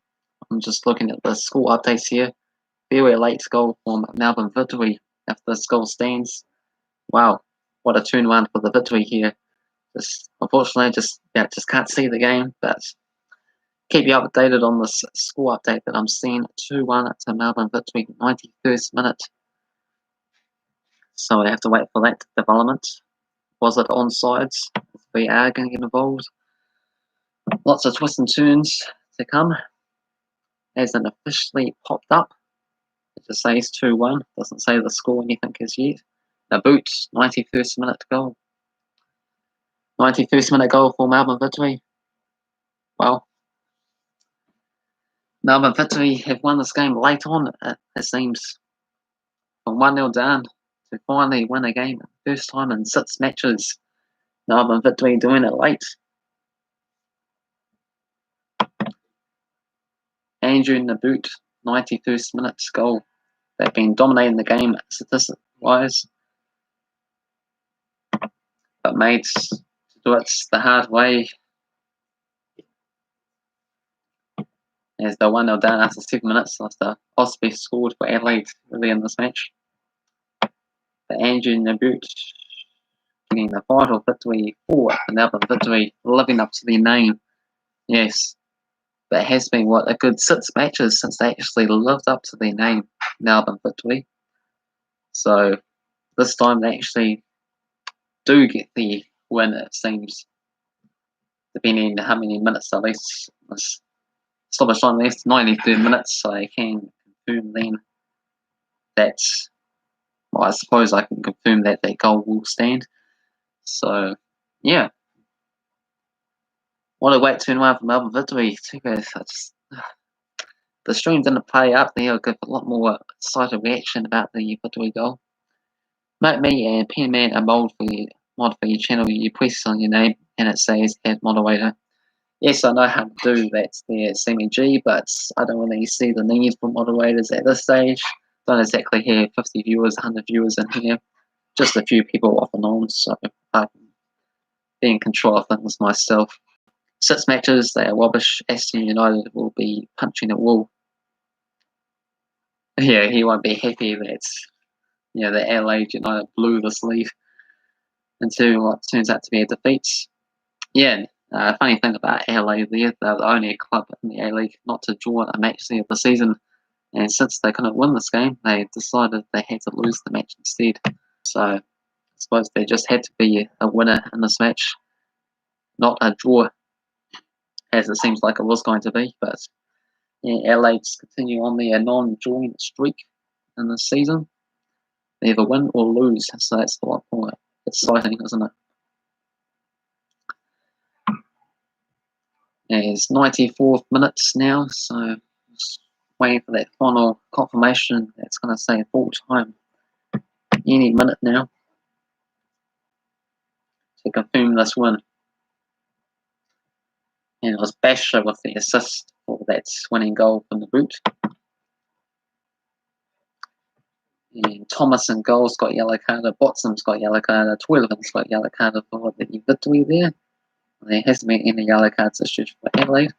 I'm just looking at the score updates here. Very late goal from Melbourne Victory. If this goal stands, wow, what a turnaround for the Victory here. Unfortunately, just can't see the game, but keep you updated on this score update that I'm seeing. 2-1 to Melbourne Victory, 91st minute. So I have to wait for that development. Was it onside? We are going to get involved. Lots of twists and turns to come. Hasn't officially popped up. It just says 2-1. Doesn't say the score anything as yet. The boot, 91st minute goal. 91st minute goal for Melbourne Victory. Well, Melbourne Victory have won this game late on, it seems. From 1-0 down to finally win a game. First time in 6 matches. Melbourne Victory doing it late. Andrew in the boot, 91st minute goal. They've been dominating the game statistic-wise, but made to do it the hard way. As the 1-0 down after 7 minutes after Osby scored for Adelaide early in this match. But Andrew in the boot getting the vital victory for Melbourne Victory, living up to their name. Yes, but it has been a good 6 matches since they actually lived up to their name, Melbourne Victory. So this time they actually do get the win, it seems, depending on how many minutes at least. Stoppage time left, 93 minutes, so I can confirm then that well, I suppose I can confirm that that goal will stand. So, yeah. What a great turnaround for Melbourne Victory. Too bad. The stream didn't play up there. I'll give a lot more excited reaction about the Victory goal. Note me and Penman are mod for your channel. You press on your name and it says add moderator. Yes, I know how to do that there at CMG, but I don't really see the need for moderators at this stage. Don't exactly have 50 viewers, 100 viewers in here. Just a few people off and on, so I can be in control of things myself. 6 matches, they are rubbish. Aston United will be punching a wall. Yeah, he won't be happy that the Adelaide United blew this lead into what turns out to be a defeat. Yeah, funny thing about Adelaide there, they're the only club in the A-League not to draw a match there of the season. And since they couldn't win this game, they decided they had to lose the match instead. So I suppose there just had to be a winner in this match, not a draw, as it seems like it was going to be. But yeah, Adelaide's continue on their non-drawing streak in this season. They either win or lose, so that's a lot more exciting, isn't it? It's 94th minutes now, so just waiting for that final confirmation. That's going to say full time any minute now to confirm this win. And it was Basher with the assist for that winning goal from the boot. And Thomas and goals got yellow carded. Botson's got yellow carded. Twillivan's got yellow carded for the Victory there. There hasn't been any yellow cards issued for Adelaide.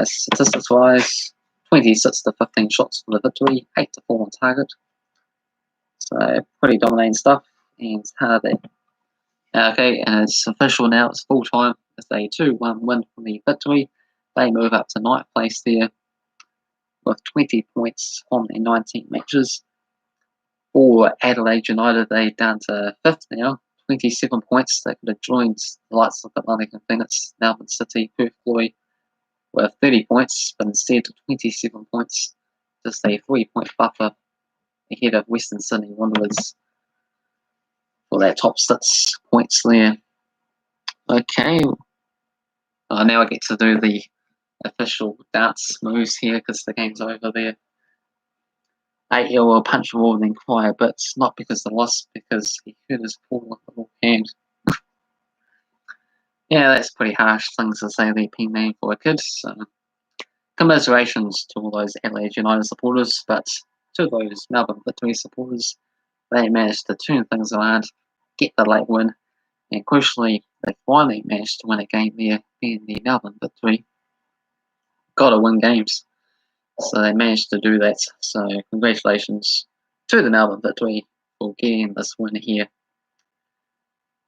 Statistics-wise, 26 to 15 shots for the Victory, 8 to 4 on target. So pretty dominating stuff. And okay, and it's official now. It's full time. It's a 2-1 win for the Victory. They move up to 9th place there with 20 points on their 19 matches. For Adelaide United, they're down to 5th now, 27 points. They could have joined the likes of Atlantic and Phoenix, Melbourne City, Perth Glory with 30 points, but instead 27 points, just a 3-point buffer ahead of Western Sydney Wanderers for that top 6 points there. Okay, now I get to do the official dance moves here because the game's over there. 8-year will punch more than cry, but not because they lost, because he hurt his poor little hand. Yeah, that's pretty harsh things to say there, P name for a kid. So commiserations to all those Adelaide United supporters, but to those Melbourne Victory supporters, they managed to turn things around, get the late win, and crucially, they finally managed to win a game there in the Melbourne Victory. Gotta win games. So they managed to do that. So congratulations to the Melbourne Victory for getting this win here.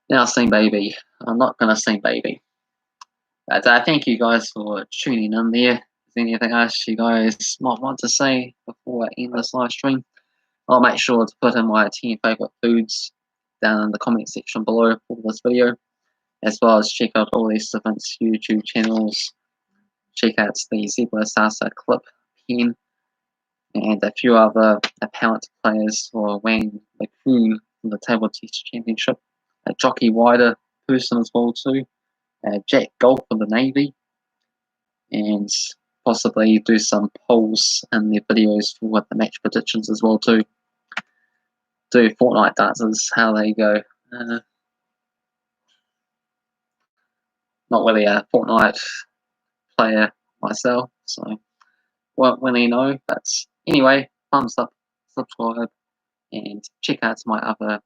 Now sing baby. I'm not going to sing baby. But thank you guys for tuning in there. Is there anything else you guys might want to say before I end this live stream? I'll make sure to put in my 10 favourite foods down in the comment section below for this video, as well as check out all these different YouTube channels. Check out the Zebra Salsa clip pen and a few other apparent players for Wang LeCun from the Table Tennis Championship, a Jockey Wider person as well too, Jack Golf for the Navy, and possibly do some polls in their videos for the match predictions as well too. Do Fortnite dances, how they go. Not really a Fortnite player myself, so won't really know. But anyway, thumbs up, subscribe, and check out my other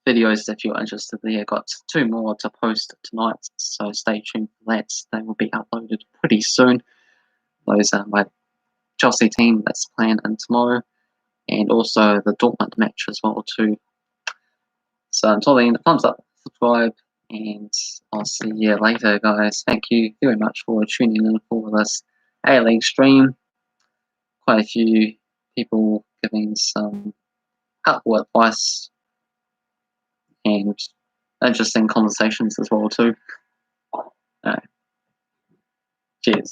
videos if you're interested there. Got 2 more to post tonight, so stay tuned for that. They will be uploaded pretty soon. Those are my Chelsea team that's playing in tomorrow, and also the Dortmund match as well too. So until then, thumbs up, subscribe, and I'll see you later, guys. Thank you very much for tuning in for this A-League stream. Quite a few people giving some helpful advice and interesting conversations as well too. Cheers.